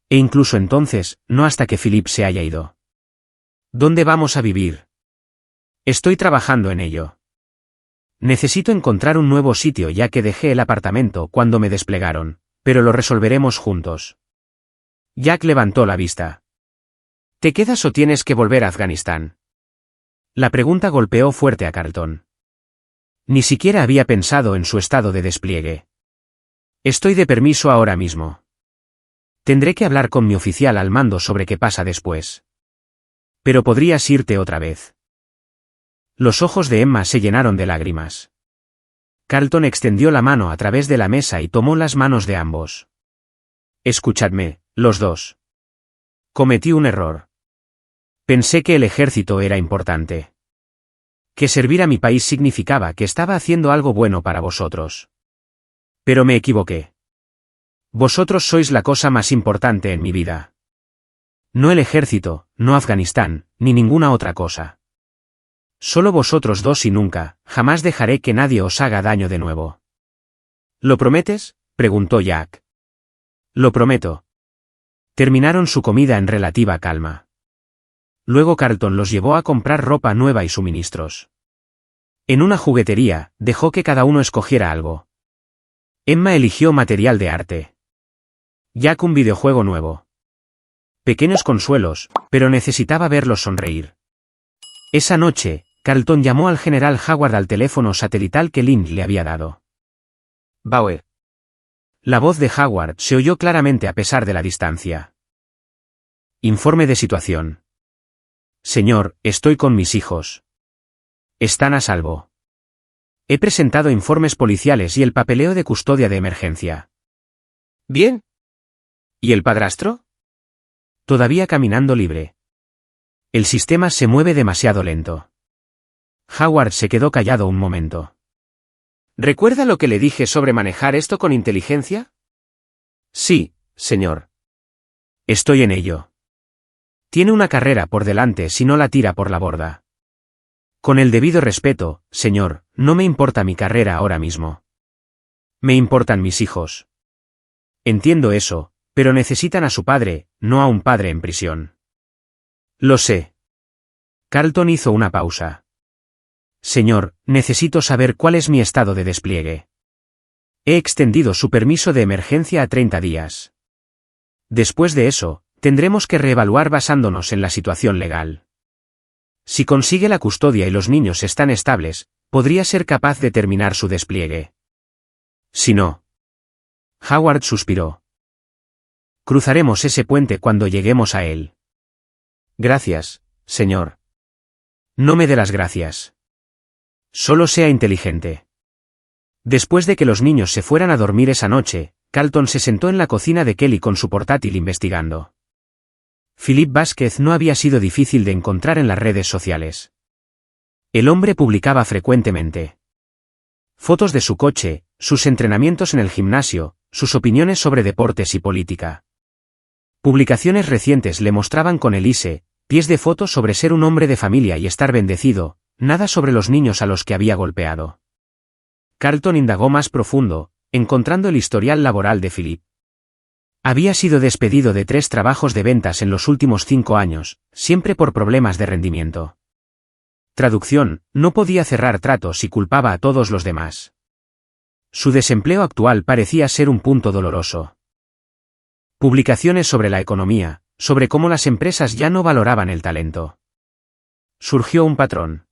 E incluso entonces, no hasta que Philip se haya ido. ¿Dónde vamos a vivir? Estoy trabajando en ello. Necesito encontrar un nuevo sitio ya que dejé el apartamento cuando me desplegaron, pero lo resolveremos juntos. Jack levantó la vista. ¿Te quedas o tienes que volver a Afganistán? La pregunta golpeó fuerte a Carlton. Ni siquiera había pensado en su estado de despliegue. Estoy de permiso ahora mismo. Tendré que hablar con mi oficial al mando sobre qué pasa después. Pero podrías irte otra vez. Los ojos de Emma se llenaron de lágrimas. Carlton extendió la mano a través de la mesa y tomó las manos de ambos. Escuchadme, los dos. Cometí un error. Pensé que el ejército era importante. Que servir a mi país significaba que estaba haciendo algo bueno para vosotros. Pero me equivoqué. Vosotros sois la cosa más importante en mi vida. No el ejército, no Afganistán, ni ninguna otra cosa. Solo vosotros dos y nunca, jamás dejaré que nadie os haga daño de nuevo. ¿Lo prometes?, preguntó Jack. Lo prometo. Terminaron su comida en relativa calma. Luego Carlton los llevó a comprar ropa nueva y suministros. En una juguetería, dejó que cada uno escogiera algo. Emma eligió material de arte. Jack un videojuego nuevo. Pequeños consuelos, pero necesitaba verlos sonreír. Esa noche, Carlton llamó al general Howard al teléfono satelital que Lynn le había dado. Bauer. La voz de Howard se oyó claramente a pesar de la distancia. Informe de situación. Señor, estoy con mis hijos. Están a salvo. He presentado informes policiales y el papeleo de custodia de emergencia. Bien. ¿Y el padrastro? Todavía caminando libre. El sistema se mueve demasiado lento. Howard se quedó callado un momento. ¿Recuerda lo que le dije sobre manejar esto con inteligencia? Sí, señor. Estoy en ello. Tiene una carrera por delante si no la tira por la borda. Con el debido respeto, señor, no me importa mi carrera ahora mismo. Me importan mis hijos. Entiendo eso, pero necesitan a su padre, no a un padre en prisión. Lo sé. Carlton hizo una pausa. Señor, necesito saber cuál es mi estado de despliegue. He extendido su permiso de emergencia a 30 días. Después de eso, tendremos que reevaluar basándonos en la situación legal. Si consigue la custodia y los niños están estables, podría ser capaz de terminar su despliegue. Si no. Howard suspiró. Cruzaremos ese puente cuando lleguemos a él. Gracias, señor. No me dé las gracias. Solo sea inteligente. Después de que los niños se fueran a dormir esa noche, Carlton se sentó en la cocina de Kelly con su portátil investigando. Philip Vázquez no había sido difícil de encontrar en las redes sociales. El hombre publicaba frecuentemente fotos de su coche, sus entrenamientos en el gimnasio, sus opiniones sobre deportes y política. Publicaciones recientes le mostraban con Elise, pies de fotos sobre ser un hombre de familia y estar bendecido, nada sobre los niños a los que había golpeado. Carlton indagó más profundo, encontrando el historial laboral de Philip. Había sido despedido de 3 trabajos de ventas en los últimos 5 años, siempre por problemas de rendimiento. Traducción, no podía cerrar tratos y culpaba a todos los demás. Su desempleo actual parecía ser un punto doloroso. Publicaciones sobre la economía, sobre cómo las empresas ya no valoraban el talento. Surgió un patrón.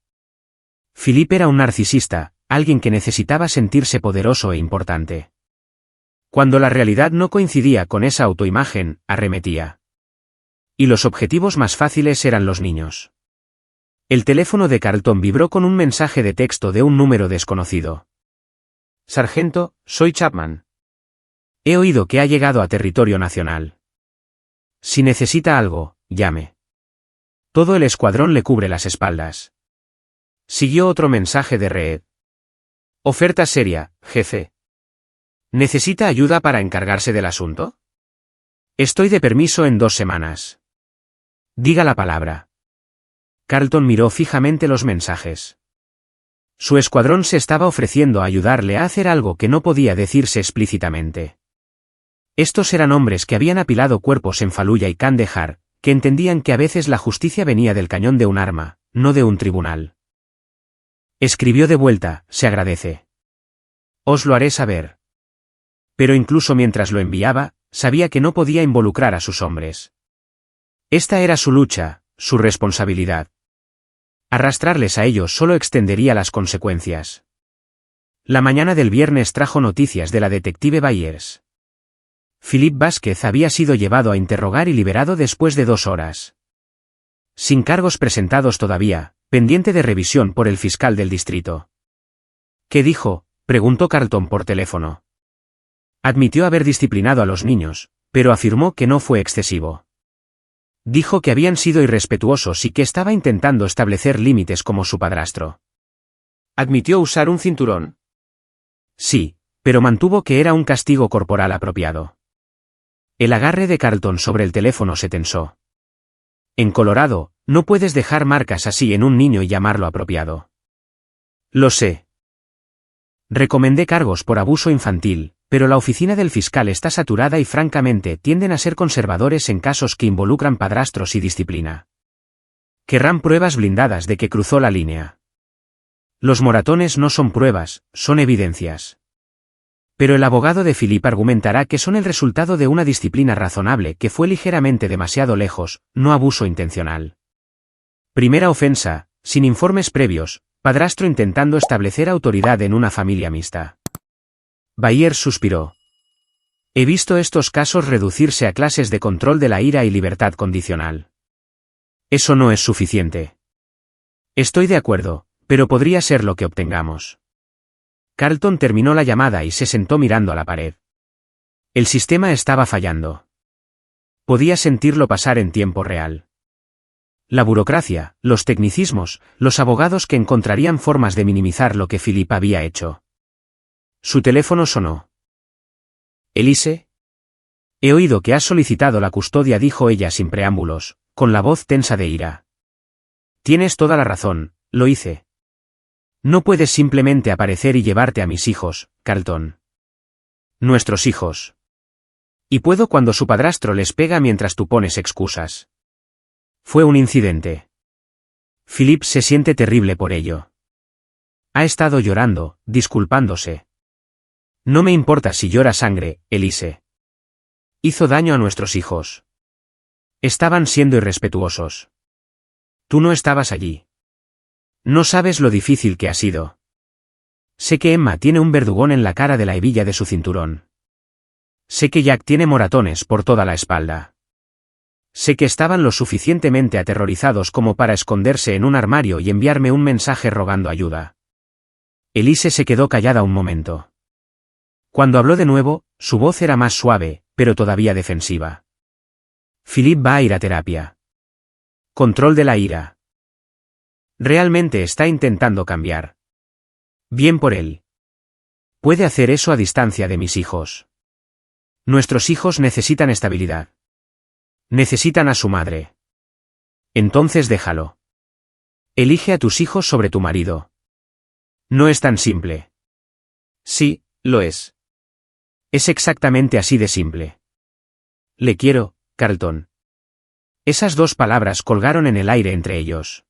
Philip era un narcisista, alguien que necesitaba sentirse poderoso e importante. Cuando la realidad no coincidía con esa autoimagen, arremetía. Y los objetivos más fáciles eran los niños. El teléfono de Carlton vibró con un mensaje de texto de un número desconocido. Sargento, soy Chapman. He oído que ha llegado a territorio nacional. Si necesita algo, llame. Todo el escuadrón le cubre las espaldas. Siguió otro mensaje de Reed. Oferta seria, jefe. ¿Necesita ayuda para encargarse del asunto? Estoy de permiso en 2 semanas. Diga la palabra. Carlton miró fijamente los mensajes. Su escuadrón se estaba ofreciendo a ayudarle a hacer algo que no podía decirse explícitamente. Estos eran hombres que habían apilado cuerpos en Fallujah y Kandahar, que entendían que a veces la justicia venía del cañón de un arma, no de un tribunal. Escribió de vuelta, se agradece. Os lo haré saber. Pero incluso mientras lo enviaba, sabía que no podía involucrar a sus hombres. Esta era su lucha, su responsabilidad. Arrastrarles a ellos solo extendería las consecuencias. La mañana del viernes trajo noticias de la detective Byers. Philip Vázquez había sido llevado a interrogar y liberado después de 2 horas. Sin cargos presentados todavía, pendiente de revisión por el fiscal del distrito. ¿Qué dijo?, preguntó Carlton por teléfono. Admitió haber disciplinado a los niños, pero afirmó que no fue excesivo. Dijo que habían sido irrespetuosos y que estaba intentando establecer límites como su padrastro. ¿Admitió usar un cinturón? Sí, pero mantuvo que era un castigo corporal apropiado. El agarre de Carlton sobre el teléfono se tensó. En Colorado, no puedes dejar marcas así en un niño y llamarlo apropiado. Lo sé. Recomendé cargos por abuso infantil, pero la oficina del fiscal está saturada y francamente tienden a ser conservadores en casos que involucran padrastros y disciplina. Querrán pruebas blindadas de que cruzó la línea. Los moratones no son pruebas, son evidencias. Pero el abogado de Philippe argumentará que son el resultado de una disciplina razonable que fue ligeramente demasiado lejos, no abuso intencional. Primera ofensa, sin informes previos, padrastro intentando establecer autoridad en una familia mixta. Bayer suspiró. He visto estos casos reducirse a clases de control de la ira y libertad condicional. Eso no es suficiente. Estoy de acuerdo, pero podría ser lo que obtengamos. Carlton terminó la llamada y se sentó mirando a la pared. El sistema estaba fallando. Podía sentirlo pasar en tiempo real. La burocracia, los tecnicismos, los abogados que encontrarían formas de minimizar lo que Philippe había hecho. Su teléfono sonó. «Elise. He oído que has solicitado la custodia», dijo ella sin preámbulos, con la voz tensa de ira. «Tienes toda la razón, lo hice. No puedes simplemente aparecer y llevarte a mis hijos, Carlton. Nuestros hijos. Y puedo cuando su padrastro les pega mientras tú pones excusas. Fue un incidente. Philippe se siente terrible por ello. Ha estado llorando, disculpándose. No me importa si llora sangre, Elise. Hizo daño a nuestros hijos. Estaban siendo irrespetuosos. Tú no estabas allí. No sabes lo difícil que ha sido. Sé que Emma tiene un verdugón en la cara de la hebilla de su cinturón. Sé que Jack tiene moratones por toda la espalda. Sé que estaban lo suficientemente aterrorizados como para esconderse en un armario y enviarme un mensaje rogando ayuda. Elise se quedó callada un momento. Cuando habló de nuevo, su voz era más suave, pero todavía defensiva. Philippe va a ir a terapia. Control de la ira. Realmente está intentando cambiar. Bien por él. Puede hacer eso a distancia de mis hijos. Nuestros hijos necesitan estabilidad. Necesitan a su madre. Entonces déjalo. Elige a tus hijos sobre tu marido. No es tan simple. Sí, lo es. Es exactamente así de simple. Le quiero, Carlton. Esas dos palabras colgaron en el aire entre ellos.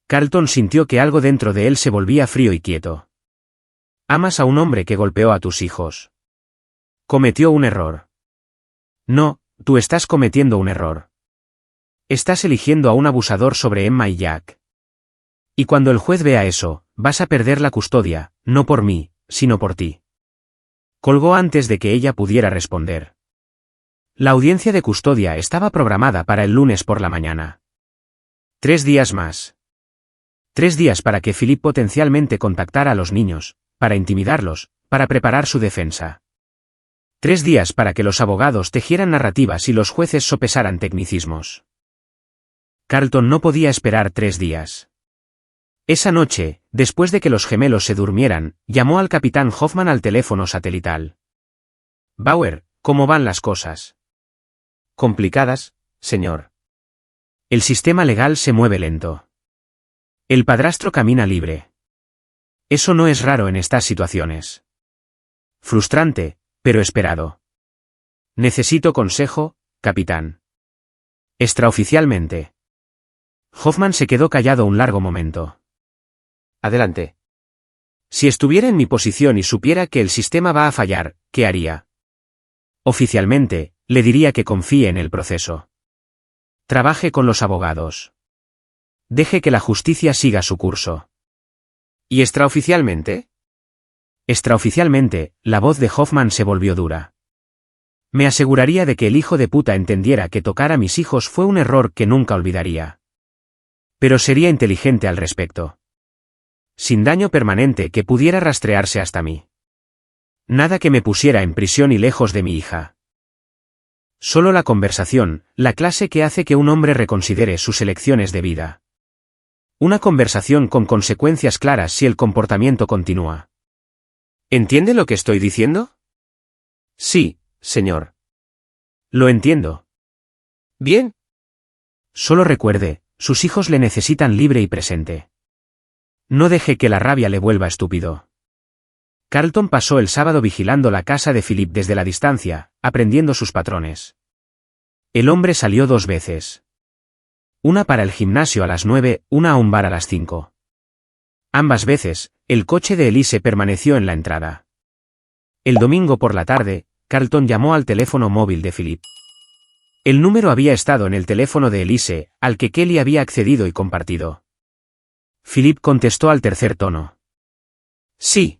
Carlton sintió que algo dentro de él se volvía frío y quieto. Amas a un hombre que golpeó a tus hijos. Cometió un error. No, tú estás cometiendo un error. Estás eligiendo a un abusador sobre Emma y Jack. Y cuando el juez vea eso, vas a perder la custodia, no por mí, sino por ti. Colgó antes de que ella pudiera responder. La audiencia de custodia estaba programada para el lunes por la mañana. 3 días más. 3 días para que Philippe potencialmente contactara a los niños, para intimidarlos, para preparar su defensa. 3 días para que los abogados tejieran narrativas y los jueces sopesaran tecnicismos. Carlton no podía esperar 3 días. Esa noche, después de que los gemelos se durmieran, llamó al capitán Hoffman al teléfono satelital. Bauer, ¿cómo van las cosas? Complicadas, señor. El sistema legal se mueve lento. El padrastro camina libre. Eso no es raro en estas situaciones. Frustrante, pero esperado. Necesito consejo, capitán. Extraoficialmente. Hoffman se quedó callado un largo momento. Adelante. Si estuviera en mi posición y supiera que el sistema va a fallar, ¿qué haría? Oficialmente, le diría que confíe en el proceso. Trabaje con los abogados. Deje que la justicia siga su curso. ¿Y extraoficialmente? Extraoficialmente, la voz de Hoffman se volvió dura. Me aseguraría de que el hijo de puta entendiera que tocar a mis hijos fue un error que nunca olvidaría. Pero sería inteligente al respecto. Sin daño permanente que pudiera rastrearse hasta mí. Nada que me pusiera en prisión y lejos de mi hija. Solo la conversación, la clase que hace que un hombre reconsidere sus elecciones de vida. Una conversación con consecuencias claras si el comportamiento continúa. ¿Entiende lo que estoy diciendo? Sí, señor. Lo entiendo. Bien. Solo recuerde, sus hijos le necesitan libre y presente. No deje que la rabia le vuelva estúpido. Carlton pasó el sábado vigilando la casa de Philippe desde la distancia, aprendiendo sus patrones. El hombre salió 2 veces. Una para el gimnasio a las 9, una a un bar a las 5. Ambas veces, el coche de Elise permaneció en la entrada. El domingo por la tarde, Carlton llamó al teléfono móvil de Philip. El número había estado en el teléfono de Elise, al que Kelly había accedido y compartido. Philip contestó al tercer tono. Sí.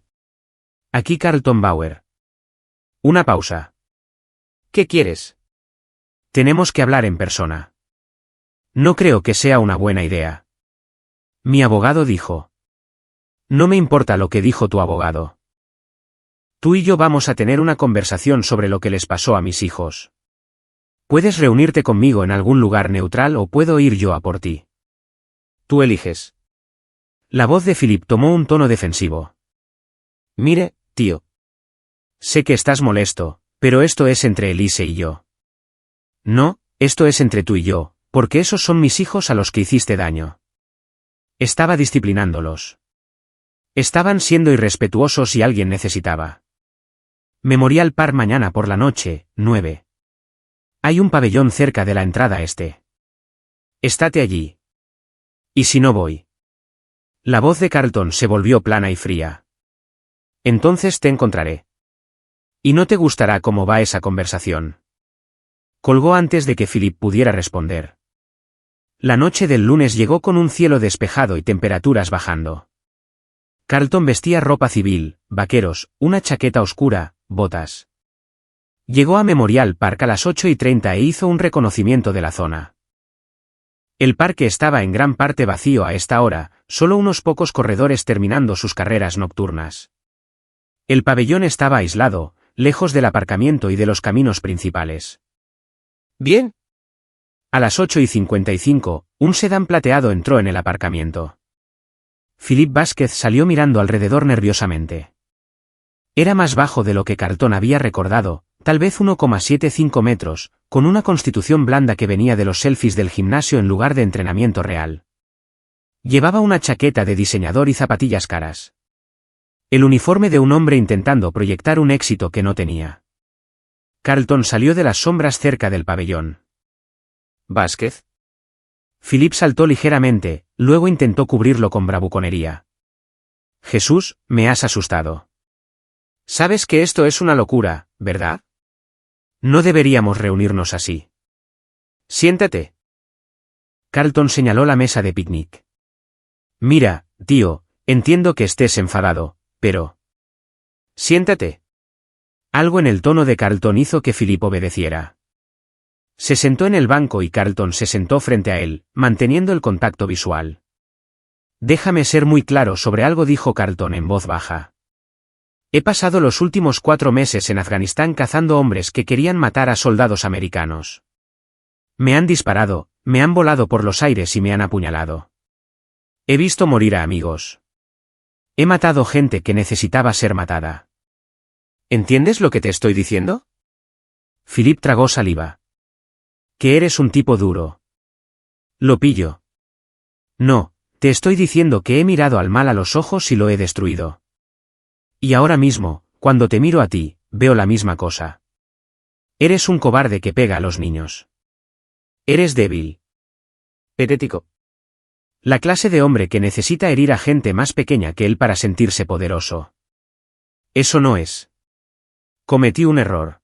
Aquí Carlton Bauer. Una pausa. ¿Qué quieres? Tenemos que hablar en persona. No creo que sea una buena idea. Mi abogado dijo. No me importa lo que dijo tu abogado. Tú y yo vamos a tener una conversación sobre lo que les pasó a mis hijos. Puedes reunirte conmigo en algún lugar neutral o puedo ir yo a por ti. Tú eliges. La voz de Philip tomó un tono defensivo. Mire, tío. Sé que estás molesto, pero esto es entre Elise y yo. No, esto es entre tú y yo, porque esos son mis hijos a los que hiciste daño. Estaba disciplinándolos. Estaban siendo irrespetuosos y alguien necesitaba. Memorial Park mañana por la noche, 9. Hay un pabellón cerca de la entrada este. Estate allí. ¿Y si no voy? La voz de Carlton se volvió plana y fría. Entonces te encontraré. Y no te gustará cómo va esa conversación. Colgó antes de que Philip pudiera responder. La noche del lunes llegó con un cielo despejado y temperaturas bajando. Carlton vestía ropa civil, vaqueros, una chaqueta oscura, botas. Llegó a Memorial Park a las 8:30 e hizo un reconocimiento de la zona. El parque estaba en gran parte vacío a esta hora, solo unos pocos corredores terminando sus carreras nocturnas. El pabellón estaba aislado, lejos del aparcamiento y de los caminos principales. ¿Bien? A las 8:55, un sedán plateado entró en el aparcamiento. Philip Vázquez salió mirando alrededor nerviosamente. Era más bajo de lo que Carlton había recordado, tal vez 1,75 metros, con una constitución blanda que venía de los selfies del gimnasio en lugar de entrenamiento real. Llevaba una chaqueta de diseñador y zapatillas caras. El uniforme de un hombre intentando proyectar un éxito que no tenía. Carlton salió de las sombras cerca del pabellón. ¿Vázquez? Philip saltó ligeramente, luego intentó cubrirlo con bravuconería. Jesús, me has asustado. Sabes que esto es una locura, ¿verdad? No deberíamos reunirnos así. Siéntate. Carlton señaló la mesa de picnic. Mira, tío, entiendo que estés enfadado, pero... Siéntate. Algo en el tono de Carlton hizo que Philip obedeciera. Se sentó en el banco y Carlton se sentó frente a él, manteniendo el contacto visual. Déjame ser muy claro sobre algo, dijo Carlton en voz baja. He pasado los últimos 4 meses en Afganistán cazando hombres que querían matar a soldados americanos. Me han disparado, me han volado por los aires y me han apuñalado. He visto morir a amigos. He matado gente que necesitaba ser matada. ¿Entiendes lo que te estoy diciendo? Philip tragó saliva. Que eres un tipo duro. Lo pillo. No, te estoy diciendo que he mirado al mal a los ojos y lo he destruido. Y ahora mismo, cuando te miro a ti, veo la misma cosa. Eres un cobarde que pega a los niños. Eres débil. Patético. La clase de hombre que necesita herir a gente más pequeña que él para sentirse poderoso. Eso no es. Cometí un error.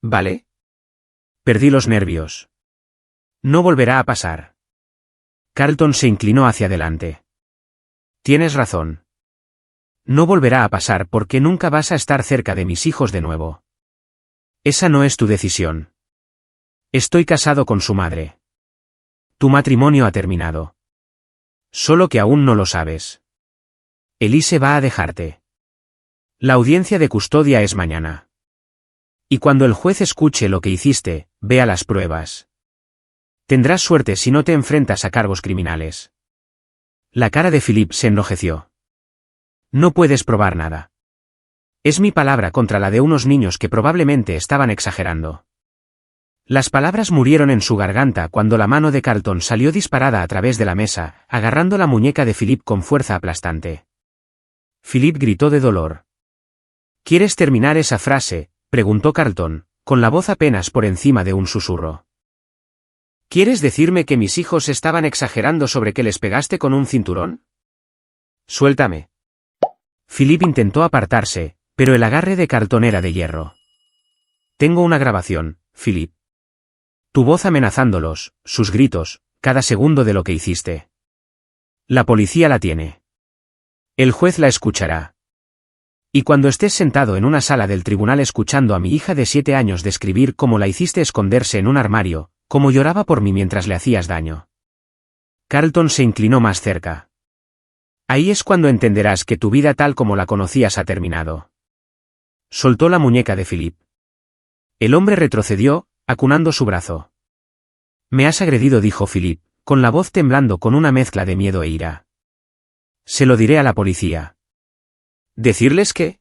¿Vale? Perdí los nervios. No volverá a pasar. Carlton se inclinó hacia adelante. Tienes razón. No volverá a pasar porque nunca vas a estar cerca de mis hijos de nuevo. Esa no es tu decisión. Estoy casado con su madre. Tu matrimonio ha terminado. Solo que aún no lo sabes. Elise va a dejarte. La audiencia de custodia es mañana. Y cuando el juez escuche lo que hiciste, vea las pruebas. Tendrás suerte si no te enfrentas a cargos criminales. La cara de Philip se enrojeció. No puedes probar nada. Es mi palabra contra la de unos niños que probablemente estaban exagerando. Las palabras murieron en su garganta cuando la mano de Carlton salió disparada a través de la mesa, agarrando la muñeca de Philip con fuerza aplastante. Philip gritó de dolor. ¿Quieres terminar esa frase?, preguntó Carlton, con la voz apenas por encima de un susurro. ¿Quieres decirme que mis hijos estaban exagerando sobre que les pegaste con un cinturón? Suéltame. Philip intentó apartarse, Pero el agarre de Carlton era de hierro. Tengo una grabación, Philip. Tu voz amenazándolos, sus gritos, cada segundo de lo que hiciste. La policía la tiene. El juez la escuchará. Y cuando estés sentado en una sala del tribunal escuchando a mi hija de 7 años describir cómo la hiciste esconderse en un armario, cómo lloraba por mí mientras le hacías daño. Carlton se inclinó más cerca. Ahí es cuando entenderás que tu vida tal como la conocías ha terminado. Soltó la muñeca de Philip. El hombre retrocedió, acunando su brazo. Me has agredido, dijo Philip, con la voz temblando con una mezcla de miedo e ira. Se lo diré a la policía. ¿Decirles qué?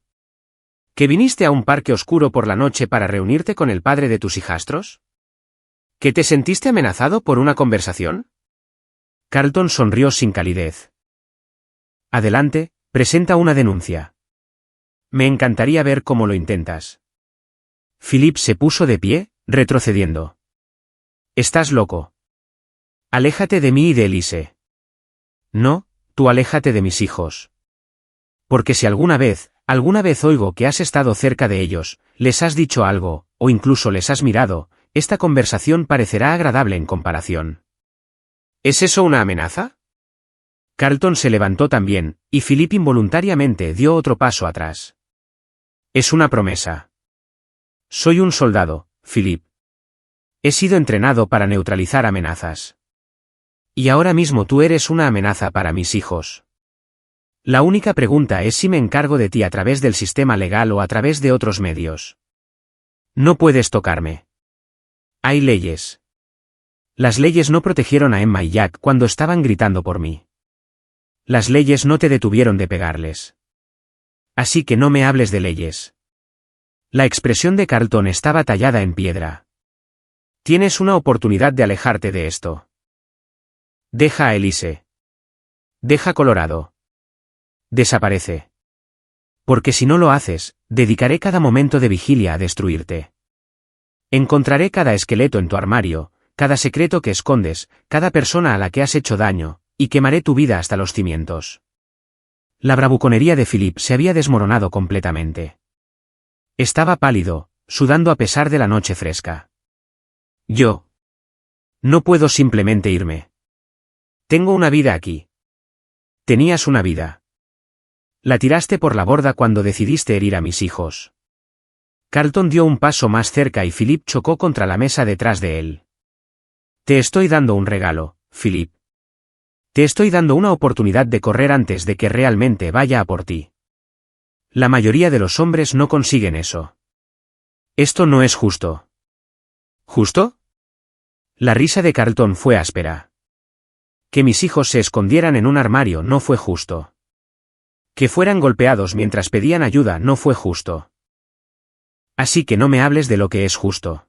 ¿Que viniste a un parque oscuro por la noche para reunirte con el padre de tus hijastros? ¿Que te sentiste amenazado por una conversación? Carlton sonrió sin calidez. Adelante, presenta una denuncia. Me encantaría ver cómo lo intentas. Philip se puso de pie, retrocediendo. Estás loco. Aléjate de mí y de Elise. No, tú aléjate de mis hijos. Porque si alguna vez oigo que has estado cerca de ellos, les has dicho algo, o incluso les has mirado, esta conversación parecerá agradable en comparación. ¿Es eso una amenaza? Carlton se levantó también, y Philip involuntariamente dio otro paso atrás. Es una promesa. Soy un soldado, Philip. He sido entrenado para neutralizar amenazas. Y ahora mismo tú eres una amenaza para mis hijos. La única pregunta es si me encargo de ti a través del sistema legal o a través de otros medios. No puedes tocarme. Hay leyes. Las leyes no protegieron a Emma y Jack cuando estaban gritando por mí. Las leyes no te detuvieron de pegarles. Así que no me hables de leyes. La expresión de Carlton estaba tallada en piedra. Tienes una oportunidad de alejarte de esto. Deja a Elise. Deja Colorado. Desaparece. Porque si no lo haces, dedicaré cada momento de vigilia a destruirte. Encontraré cada esqueleto en tu armario, cada secreto que escondes, cada persona a la que has hecho daño, y quemaré tu vida hasta los cimientos. La bravuconería de Philip se había desmoronado completamente. Estaba pálido, sudando a pesar de la noche fresca. Yo. No puedo simplemente irme. Tengo una vida aquí. Tenías una vida. La tiraste por la borda cuando decidiste herir a mis hijos. Carlton dio un paso más cerca y Philip chocó contra la mesa detrás de él. Te estoy dando un regalo, Philip. Te estoy dando una oportunidad de correr antes de que realmente vaya a por ti. La mayoría de los hombres no consiguen eso. Esto no es justo. ¿Justo? La risa de Carlton fue áspera. Que mis hijos se escondieran en un armario no fue justo. Que fueran golpeados mientras pedían ayuda no fue justo. Así que no me hables de lo que es justo.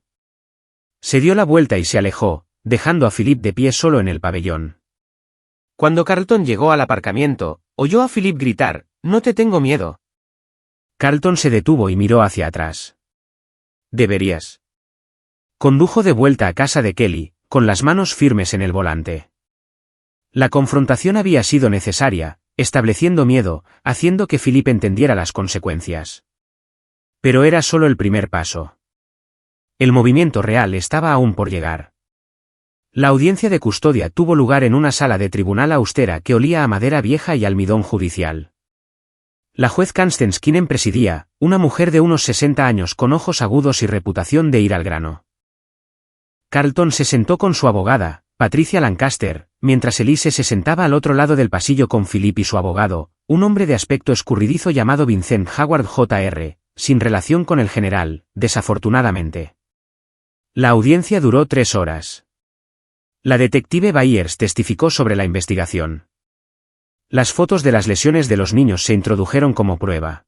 Se dio la vuelta y se alejó, dejando a Philip de pie solo en el pabellón. Cuando Carlton llegó al aparcamiento, oyó a Philip gritar, «No te tengo miedo». Carlton se detuvo y miró hacia atrás. Deberías. Condujo de vuelta a casa de Kelly, con las manos firmes en el volante. La confrontación había sido necesaria, estableciendo miedo, haciendo que Philip entendiera las consecuencias. Pero era solo el primer paso. El movimiento real estaba aún por llegar. La audiencia de custodia tuvo lugar en una sala de tribunal austera que olía a madera vieja y almidón judicial. La juez Kanstenskinen presidía, una mujer de unos 60 años con ojos agudos y reputación de ir al grano. Carlton se sentó con su abogada, Patricia Lancaster, mientras Elise se sentaba al otro lado del pasillo con Philip y su abogado, un hombre de aspecto escurridizo llamado Vincent Howard Jr., sin relación con el general, desafortunadamente. La audiencia duró 3 horas. La detective Byers testificó sobre la investigación. Las fotos de las lesiones de los niños se introdujeron como prueba.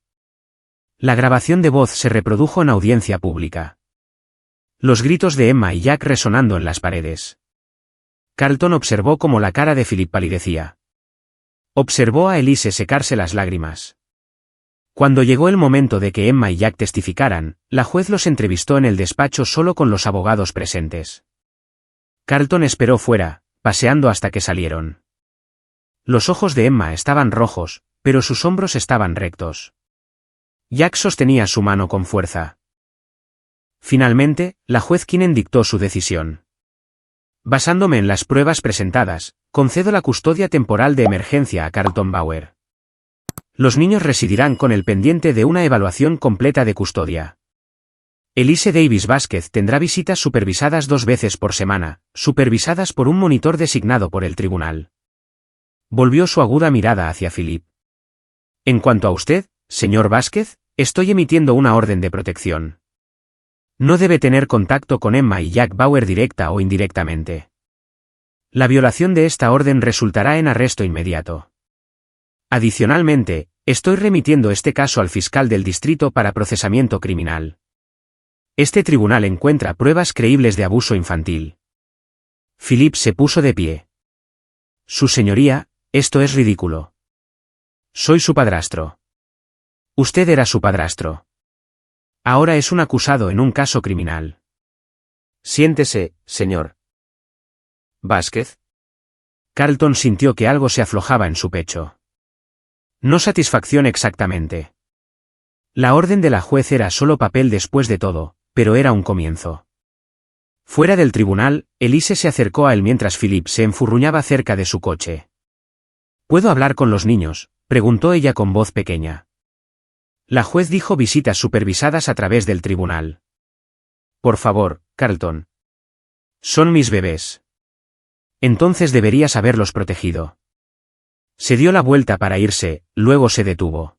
La grabación de voz se reprodujo en audiencia pública. Los gritos de Emma y Jack resonando en las paredes. Carlton observó cómo la cara de Philip palidecía. Observó a Elise secarse las lágrimas. Cuando llegó el momento de que Emma y Jack testificaran, la juez los entrevistó en el despacho solo con los abogados presentes. Carlton esperó fuera, paseando hasta que salieron. Los ojos de Emma estaban rojos, pero sus hombros estaban rectos. Jack sostenía su mano con fuerza. Finalmente, la juez Kinen dictó su decisión. Basándome en las pruebas presentadas, concedo la custodia temporal de emergencia a Carlton Bauer. Los niños residirán con el pendiente de una evaluación completa de custodia. Elise Davis Vázquez tendrá visitas supervisadas 2 veces por semana, supervisadas por un monitor designado por el tribunal. Volvió su aguda mirada hacia Philip. En cuanto a usted, señor Vázquez, estoy emitiendo una orden de protección. No debe tener contacto con Emma y Jack Bauer directa o indirectamente. La violación de esta orden resultará en arresto inmediato. Adicionalmente, estoy remitiendo este caso al fiscal del distrito para procesamiento criminal. Este tribunal encuentra pruebas creíbles de abuso infantil. Philip se puso de pie. Su señoría, esto es ridículo. Soy su padrastro. Usted era su padrastro. Ahora es un acusado en un caso criminal. Siéntese, señor Vázquez. Carlton sintió que algo se aflojaba en su pecho. No satisfacción exactamente. La orden de la juez era solo papel después de todo, pero era un comienzo. Fuera del tribunal, Elise se acercó a él mientras Philip se enfurruñaba cerca de su coche. ¿Puedo hablar con los niños?, preguntó ella con voz pequeña. La juez dijo visitas supervisadas a través del tribunal. Por favor, Carlton. Son mis bebés. Entonces deberías haberlos protegido. Se dio la vuelta para irse, luego se detuvo.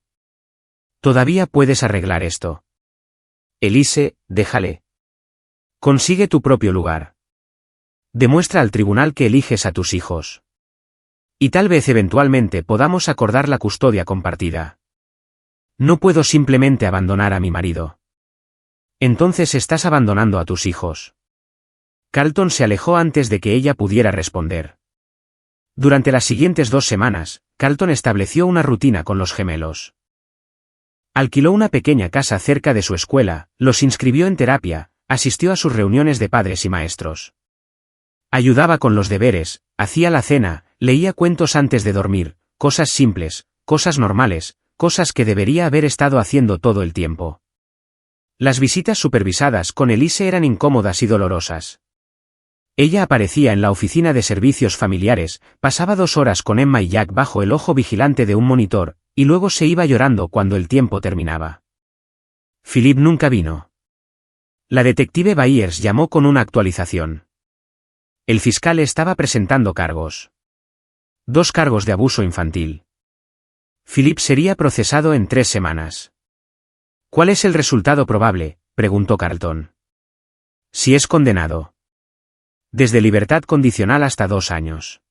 Todavía puedes arreglar esto. Elise, déjale. Consigue tu propio lugar. Demuestra al tribunal que eliges a tus hijos. Y tal vez eventualmente podamos acordar la custodia compartida. No puedo simplemente abandonar a mi marido. Entonces estás abandonando a tus hijos. Carlton se alejó antes de que ella pudiera responder. Durante las siguientes 2 semanas, Carlton estableció una rutina con los gemelos. Alquiló una pequeña casa cerca de su escuela, los inscribió en terapia, asistió a sus reuniones de padres y maestros. Ayudaba con los deberes, hacía la cena, leía cuentos antes de dormir, cosas simples, cosas normales, cosas que debería haber estado haciendo todo el tiempo. Las visitas supervisadas con Elise eran incómodas y dolorosas. Ella aparecía en la oficina de servicios familiares, pasaba 2 horas con Emma y Jack bajo el ojo vigilante de un monitor, y luego se iba llorando cuando el tiempo terminaba. Philip nunca vino. La detective Byers llamó con una actualización. El fiscal estaba presentando cargos. 2 cargos de abuso infantil. Philip sería procesado en 3 semanas. ¿Cuál es el resultado probable?, preguntó Carlton. Si es condenado. Desde libertad condicional hasta 2 años.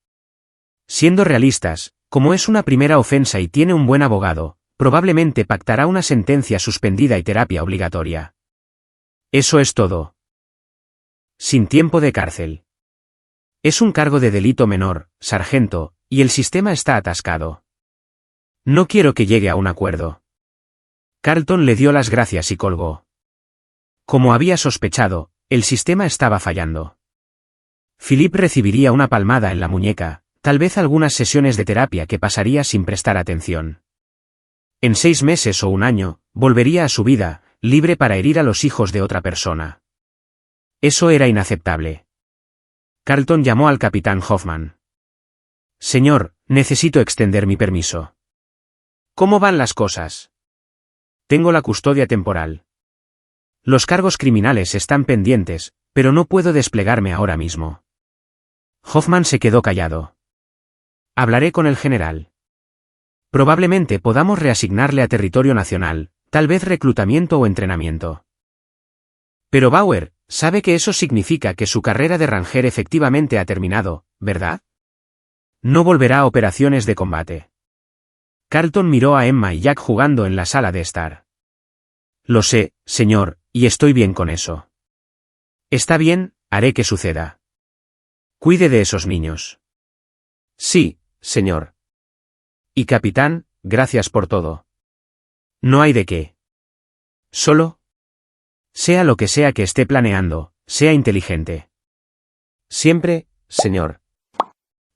Siendo realistas, como es una primera ofensa y tiene un buen abogado, probablemente pactará una sentencia suspendida y terapia obligatoria. Eso es todo. Sin tiempo de cárcel. Es un cargo de delito menor, sargento, y el sistema está atascado. No quiero que llegue a un acuerdo. Carlton le dio las gracias y colgó. Como había sospechado, el sistema estaba fallando. Philip recibiría una palmada en la muñeca, tal vez algunas sesiones de terapia que pasaría sin prestar atención. En 6 meses o 1 año, volvería a su vida, libre para herir a los hijos de otra persona. Eso era inaceptable. Carlton llamó al capitán Hoffman. Señor, necesito extender mi permiso. ¿Cómo van las cosas? Tengo la custodia temporal. Los cargos criminales están pendientes, pero no puedo desplegarme ahora mismo. Hoffman se quedó callado. Hablaré con el general. Probablemente podamos reasignarle a territorio nacional, tal vez reclutamiento o entrenamiento. Pero Bauer, sabe que eso significa que su carrera de ranger efectivamente ha terminado, ¿verdad? No volverá a operaciones de combate. Carlton miró a Emma y Jack jugando en la sala de estar. Lo sé, señor, y estoy bien con eso. Está bien, haré que suceda. Cuide de esos niños. Sí, señor. Y capitán, gracias por todo. No hay de qué. Solo. Sea lo que sea que esté planeando, sea inteligente. Siempre, señor.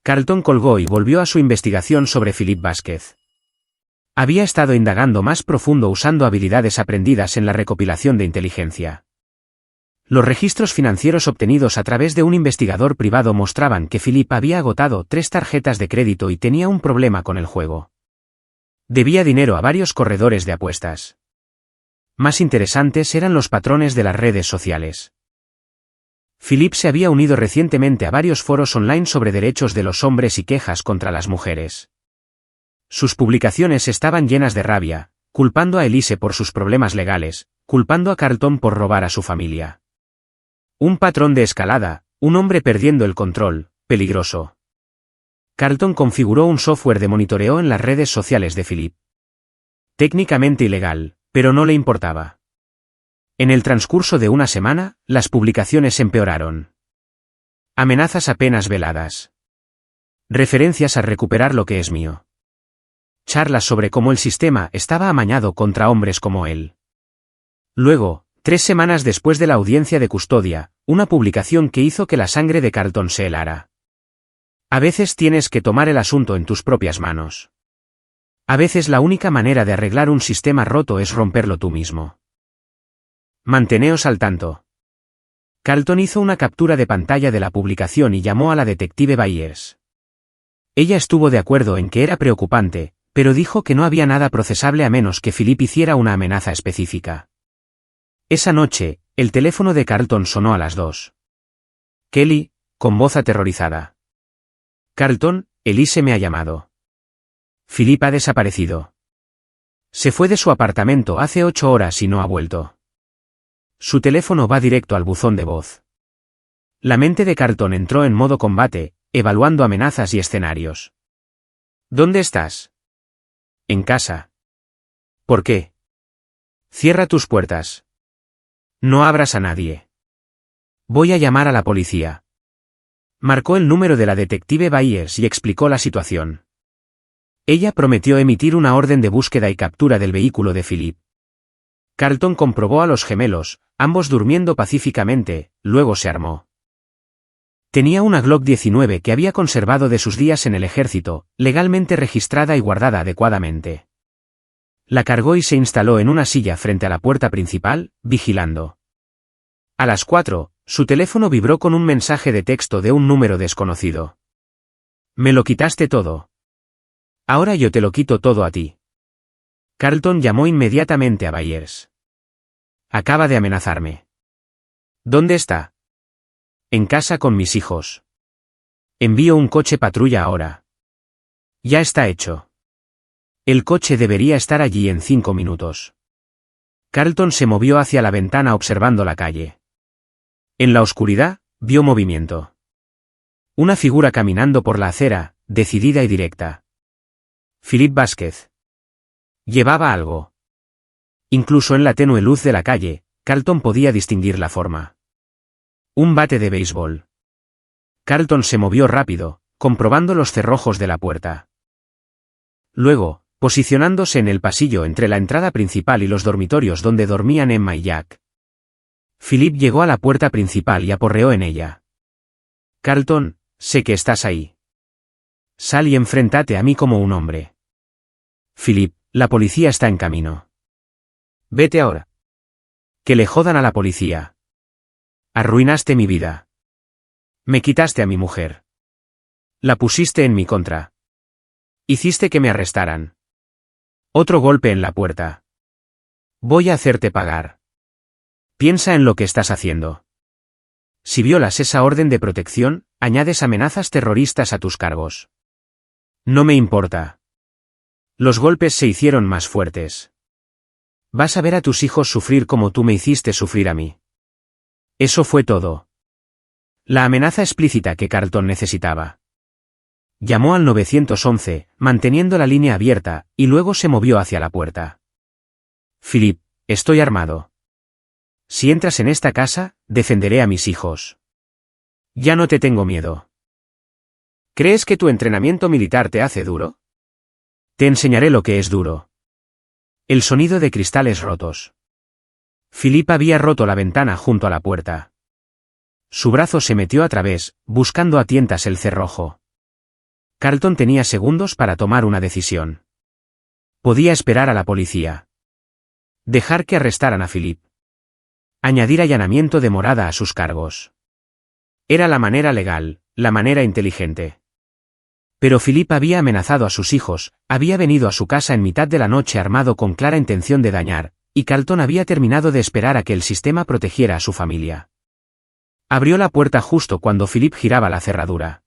Carlton colgó y volvió a su investigación sobre Philip Vázquez. Había estado indagando más profundo usando habilidades aprendidas en la recopilación de inteligencia. Los registros financieros obtenidos a través de un investigador privado mostraban que Philip había agotado 3 tarjetas de crédito y tenía un problema con el juego. Debía dinero a varios corredores de apuestas. Más interesantes eran los patrones de las redes sociales. Philip se había unido recientemente a varios foros online sobre derechos de los hombres y quejas contra las mujeres. Sus publicaciones estaban llenas de rabia, culpando a Elise por sus problemas legales, culpando a Carlton por robar a su familia. Un patrón de escalada, un hombre perdiendo el control, peligroso. Carlton configuró un software de monitoreo en las redes sociales de Philip. Técnicamente ilegal, pero no le importaba. En el transcurso de una semana, las publicaciones empeoraron. Amenazas apenas veladas. Referencias a recuperar lo que es mío. Charlas sobre cómo el sistema estaba amañado contra hombres como él. Luego, 3 semanas después de la audiencia de custodia, una publicación que hizo que la sangre de Carlton se helara. A veces tienes que tomar el asunto en tus propias manos. A veces la única manera de arreglar un sistema roto es romperlo tú mismo. Manteneos al tanto. Carlton hizo una captura de pantalla de la publicación y llamó a la detective Byers. Ella estuvo de acuerdo en que era preocupante, pero dijo que no había nada procesable a menos que Philip hiciera una amenaza específica. Esa noche, el teléfono de Carlton sonó a las 2. Kelly, con voz aterrorizada. Carlton, Elise me ha llamado. Philip ha desaparecido. Se fue de su apartamento hace 8 horas y no ha vuelto. Su teléfono va directo al buzón de voz. La mente de Carlton entró en modo combate, evaluando amenazas y escenarios. ¿Dónde estás? En casa. ¿Por qué? Cierra tus puertas. No abras a nadie. Voy a llamar a la policía. Marcó el número de la detective Byers y explicó la situación. Ella prometió emitir una orden de búsqueda y captura del vehículo de Philip. Carlton comprobó a los gemelos, ambos durmiendo pacíficamente, luego se armó. Tenía una Glock 19 que había conservado de sus días en el ejército, legalmente registrada y guardada adecuadamente. La cargó y se instaló en una silla frente a la puerta principal, vigilando. A las 4, su teléfono vibró con un mensaje de texto de un número desconocido. Me lo quitaste todo. Ahora yo te lo quito todo a ti. Carlton llamó inmediatamente a Byers. Acaba de amenazarme. ¿Dónde está? En casa con mis hijos. Envío un coche patrulla ahora. Ya está hecho. El coche debería estar allí en 5 minutos. Carlton se movió hacia la ventana observando la calle. En la oscuridad, vio movimiento. Una figura caminando por la acera, decidida y directa. Philip Vázquez. Llevaba algo. Incluso en la tenue luz de la calle, Carlton podía distinguir la forma. Un bate de béisbol. Carlton se movió rápido, comprobando los cerrojos de la puerta. Luego, posicionándose en el pasillo entre la entrada principal y los dormitorios donde dormían Emma y Jack. Philip llegó a la puerta principal y aporreó en ella. Carlton, sé que estás ahí. Sal y enfréntate a mí como un hombre. Philip, la policía está en camino. Vete ahora. Que le jodan a la policía. Arruinaste mi vida. Me quitaste a mi mujer. La pusiste en mi contra. Hiciste que me arrestaran. Otro golpe en la puerta. Voy a hacerte pagar. Piensa en lo que estás haciendo. Si violas esa orden de protección, añades amenazas terroristas a tus cargos. No me importa. Los golpes se hicieron más fuertes. Vas a ver a tus hijos sufrir como tú me hiciste sufrir a mí. Eso fue todo. La amenaza explícita que Carlton necesitaba. Llamó al 911, manteniendo la línea abierta, y luego se movió hacia la puerta. Philip, estoy armado. Si entras en esta casa, defenderé a mis hijos. Ya no te tengo miedo. ¿Crees que tu entrenamiento militar te hace duro? Te enseñaré lo que es duro. El sonido de cristales rotos. Philip había roto la ventana junto a la puerta. Su brazo se metió a través, buscando a tientas el cerrojo. Carlton tenía segundos para tomar una decisión. Podía esperar a la policía. Dejar que arrestaran a Philip. Añadir allanamiento de morada a sus cargos. Era la manera legal, la manera inteligente. Pero Philip había amenazado a sus hijos, había venido a su casa en mitad de la noche armado con clara intención de dañar, y Carlton había terminado de esperar a que el sistema protegiera a su familia. Abrió la puerta justo cuando Philip giraba la cerradura.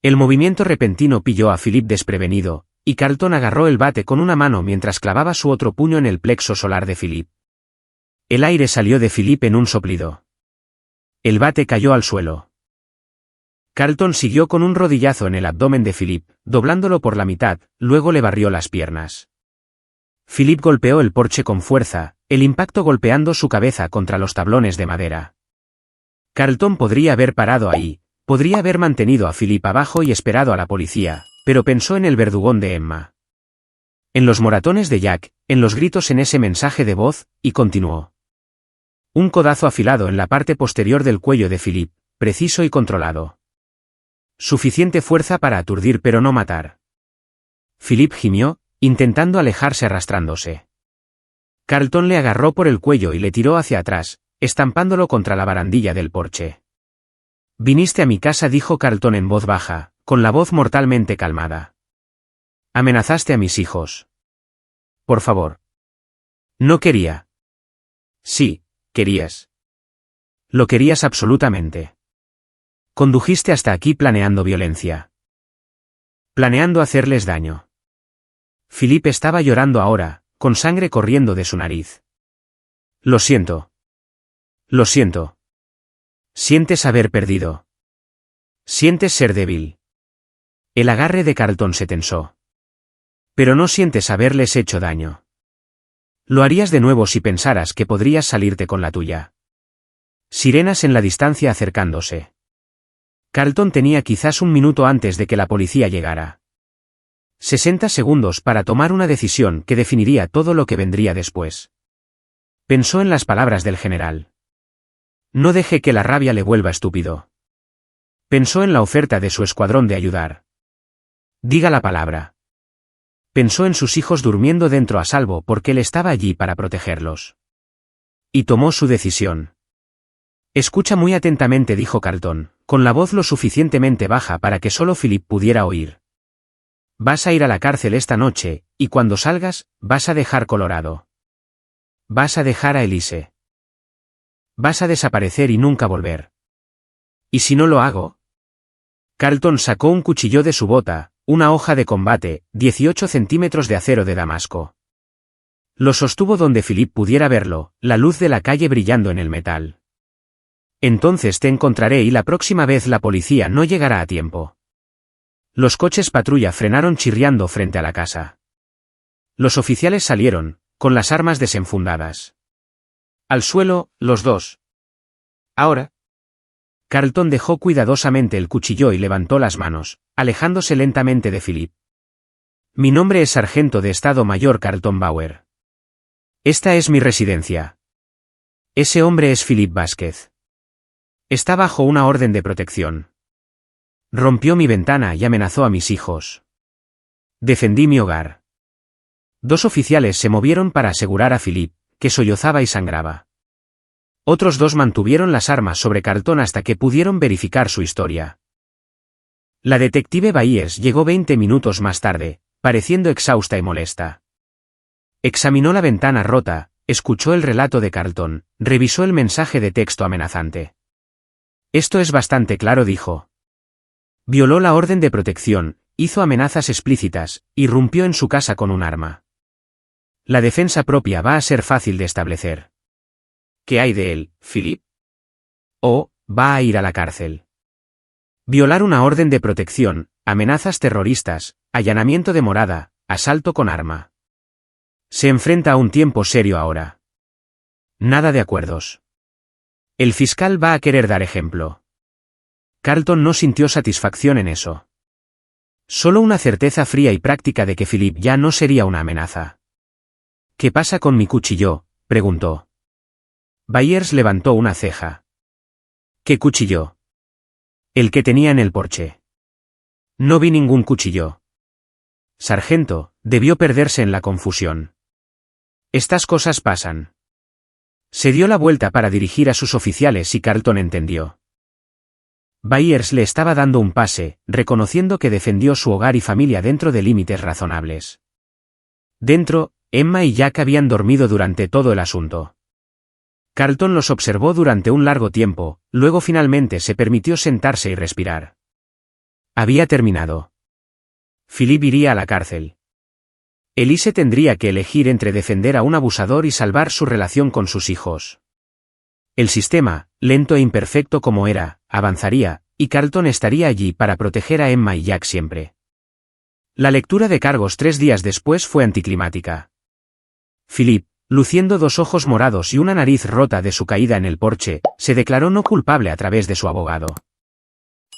El movimiento repentino pilló a Philip desprevenido, y Carlton agarró el bate con una mano mientras clavaba su otro puño en el plexo solar de Philip. El aire salió de Philip en un soplido. El bate cayó al suelo. Carlton siguió con un rodillazo en el abdomen de Philip, doblándolo por la mitad, luego le barrió las piernas. Philip golpeó el porche con fuerza, el impacto golpeando su cabeza contra los tablones de madera. Carlton podría haber parado ahí, podría haber mantenido a Philip abajo y esperado a la policía, pero pensó en el verdugón de Emma. En los moratones de Jack, en los gritos en ese mensaje de voz, y continuó. Un codazo afilado en la parte posterior del cuello de Philip, preciso y controlado. Suficiente fuerza para aturdir pero no matar. Philip gimió, intentando alejarse arrastrándose. Carlton le agarró por el cuello y le tiró hacia atrás, estampándolo contra la barandilla del porche. Viniste a mi casa, dijo Carlton en voz baja, con la voz mortalmente calmada. Amenazaste a mis hijos. Por favor. No quería. Sí, querías. Lo querías absolutamente. Condujiste hasta aquí planeando violencia. Planeando hacerles daño. Philip estaba llorando ahora, con sangre corriendo de su nariz. Lo siento. Lo siento. Sientes haber perdido. Sientes ser débil. El agarre de Carlton se tensó. Pero no sientes haberles hecho daño. Lo harías de nuevo si pensaras que podrías salirte con la tuya. Sirenas en la distancia acercándose. Carlton tenía quizás un minuto antes de que la policía llegara. 60 segundos para tomar una decisión que definiría todo lo que vendría después. Pensó en las palabras del general. No deje que la rabia le vuelva estúpido. Pensó en la oferta de su escuadrón de ayudar. Diga la palabra. Pensó en sus hijos durmiendo dentro a salvo porque él estaba allí para protegerlos. Y tomó su decisión. Escucha muy atentamente, dijo Carlton, con la voz lo suficientemente baja para que solo Philip pudiera oír. Vas a ir a la cárcel esta noche, y cuando salgas, vas a dejar Colorado. Vas a dejar a Elise. Vas a desaparecer y nunca volver. ¿Y si no lo hago? Carlton sacó un cuchillo de su bota, una hoja de combate, 18 centímetros de acero de Damasco. Lo sostuvo donde Philip pudiera verlo, la luz de la calle brillando en el metal. Entonces te encontraré y la próxima vez la policía no llegará a tiempo. Los coches patrulla frenaron chirriando frente a la casa. Los oficiales salieron, con las armas desenfundadas. Al suelo, los dos. Ahora. Carlton dejó cuidadosamente el cuchillo y levantó las manos, alejándose lentamente de Philip. Mi nombre es Sargento de Estado Mayor Carlton Bauer. Esta es mi residencia. Ese hombre es Philip Vázquez. Está bajo una orden de protección. Rompió mi ventana y amenazó a mis hijos. Defendí mi hogar. Dos oficiales se movieron para asegurar a Philip, que sollozaba y sangraba. Otros dos mantuvieron las armas sobre Carlton hasta que pudieron verificar su historia. La detective Bayers llegó 20 minutos más tarde, pareciendo exhausta y molesta. Examinó la ventana rota, escuchó el relato de Carlton, revisó el mensaje de texto amenazante. Esto es bastante claro, dijo. Violó la orden de protección, hizo amenazas explícitas, irrumpió en su casa con un arma. La defensa propia va a ser fácil de establecer. ¿Qué hay de él, Philip? ¿O va a ir a la cárcel? Violar una orden de protección, amenazas terroristas, allanamiento de morada, asalto con arma. Se enfrenta a un tiempo serio ahora. Nada de acuerdos. El fiscal va a querer dar ejemplo. Carlton no sintió satisfacción en eso. Solo una certeza fría y práctica de que Philip ya no sería una amenaza. ¿Qué pasa con mi cuchillo?, preguntó. Bayers levantó una ceja. ¿Qué cuchillo? El que tenía en el porche. No vi ningún cuchillo. Sargento, Debió perderse en la confusión. Estas cosas pasan. Se dio la vuelta para dirigir a sus oficiales y Carlton entendió. Byers le estaba dando un pase, reconociendo que defendió su hogar y familia dentro de límites razonables. Dentro, Emma y Jack habían dormido durante todo el asunto. Carlton los observó durante un largo tiempo, luego finalmente se permitió sentarse y respirar. Había terminado. Philip iría a la cárcel. Elise tendría que elegir entre defender a un abusador y salvar su relación con sus hijos. El sistema, lento e imperfecto como era, avanzaría, y Carlton estaría allí para proteger a Emma y Jack siempre. La lectura de cargos 3 días después fue anticlimática. Philip, luciendo 2 ojos morados y una nariz rota de su caída en el porche, se declaró no culpable a través de su abogado.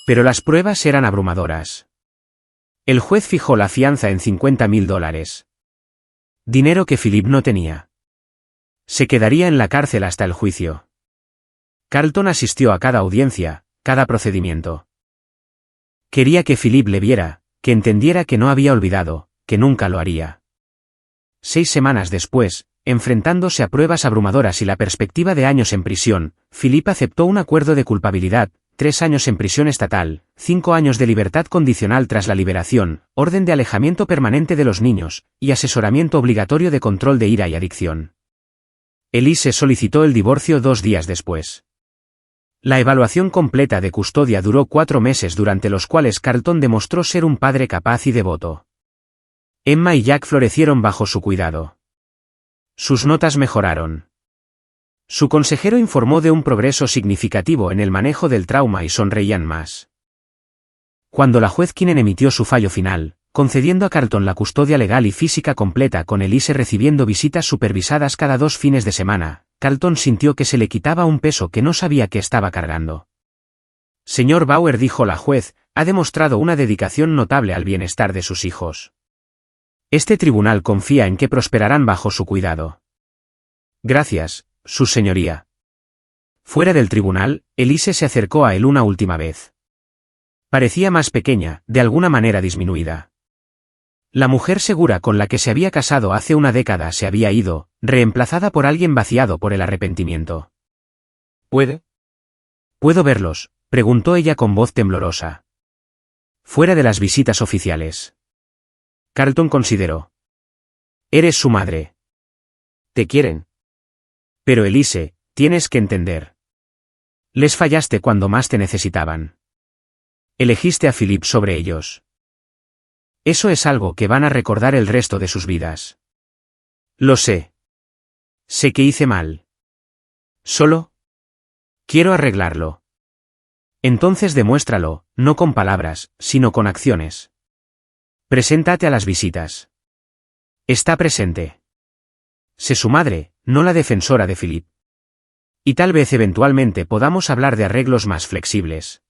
Pero las pruebas eran abrumadoras. El juez fijó la fianza en $50,000. Dinero que Philip no tenía. Se quedaría en la cárcel hasta el juicio. Carlton asistió a cada audiencia, cada procedimiento. Quería que Philip le viera, que entendiera que no había olvidado, que nunca lo haría. 6 semanas después, enfrentándose a pruebas abrumadoras y la perspectiva de años en prisión, Philip aceptó un acuerdo de culpabilidad, 3 años en prisión estatal, 5 años de libertad condicional tras la liberación, orden de alejamiento permanente de los niños, y asesoramiento obligatorio de control de ira y adicción. Elise solicitó el divorcio 2 días después. La evaluación completa de custodia duró 4 meses durante los cuales Carlton demostró ser un padre capaz y devoto. Emma y Jack florecieron bajo su cuidado. Sus notas mejoraron. Su consejero informó de un progreso significativo en el manejo del trauma y sonreían más. Cuando la juez Kinen emitió su fallo final, concediendo a Carlton la custodia legal y física completa con Elise recibiendo visitas supervisadas cada 2 fines de semana, Carlton sintió que se le quitaba un peso que no sabía que estaba cargando. Señor Bauer, dijo la juez, ha demostrado una dedicación notable al bienestar de sus hijos. Este tribunal confía en que prosperarán bajo su cuidado. Gracias, su señoría. Fuera del tribunal, Elise se acercó a él una última vez. Parecía más pequeña, de alguna manera disminuida. La mujer segura con la que se había casado hace una década se había ido, reemplazada por alguien vaciado por el arrepentimiento. ¿Puedo verlos?, preguntó ella con voz temblorosa. Fuera de las visitas oficiales. Carlton consideró. Eres su madre. Te quieren. Pero Elise, tienes que entender. Les fallaste cuando más te necesitaban. Elegiste a Philip sobre ellos. Eso es algo que van a recordar el resto de sus vidas. Lo sé. Sé que hice mal. Solo quiero arreglarlo. Entonces demuéstralo, no con palabras, sino con acciones. Preséntate a las visitas. Está presente. Sé su madre, no la defensora de Philip. Y tal vez eventualmente podamos hablar de arreglos más flexibles.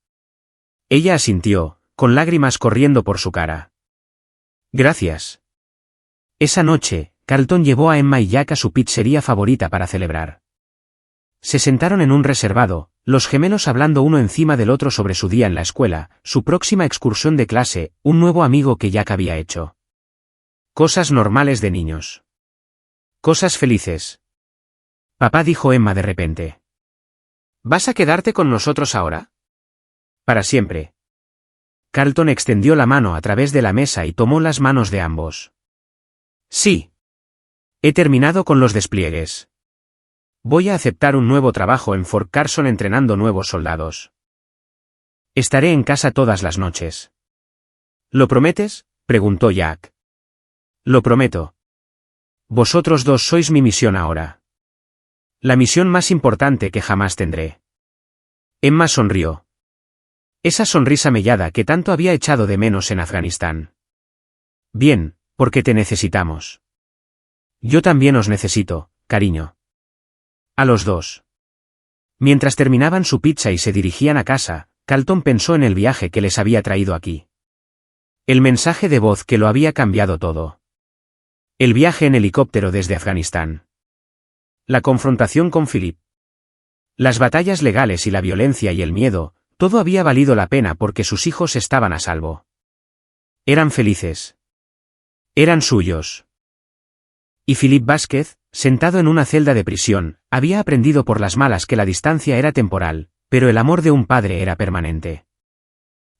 Ella asintió, con lágrimas corriendo por su cara. Gracias. Esa noche, Carlton llevó a Emma y Jack a su pizzería favorita para celebrar. Se sentaron en un reservado, los gemelos hablando uno encima del otro sobre su día en la escuela, su próxima excursión de clase, un nuevo amigo que Jack había hecho. Cosas normales de niños. Cosas felices. Papá, dijo Emma de repente. ¿Vas a quedarte con nosotros ahora? Para siempre. Carlton extendió la mano a través de la mesa y tomó las manos de ambos. Sí. He terminado con los despliegues. Voy a aceptar un nuevo trabajo en Fort Carson entrenando nuevos soldados. Estaré en casa todas las noches. ¿Lo prometes?, preguntó Jack. Lo prometo. Vosotros dos sois mi misión ahora. La misión más importante que jamás tendré. Emma sonrió. Esa sonrisa mellada que tanto había echado de menos en Afganistán. Bien, porque te necesitamos. Yo también os necesito, cariño. A los dos. Mientras terminaban su pizza y se dirigían a casa, Carlton pensó en el viaje que les había traído aquí. El mensaje de voz que lo había cambiado todo. El viaje en helicóptero desde Afganistán. La confrontación con Philip. Las batallas legales y la violencia y el miedo, todo había valido la pena porque sus hijos estaban a salvo. Eran felices. Eran suyos. Y Philip Vázquez, sentado en una celda de prisión, había aprendido por las malas que la distancia era temporal, pero el amor de un padre era permanente.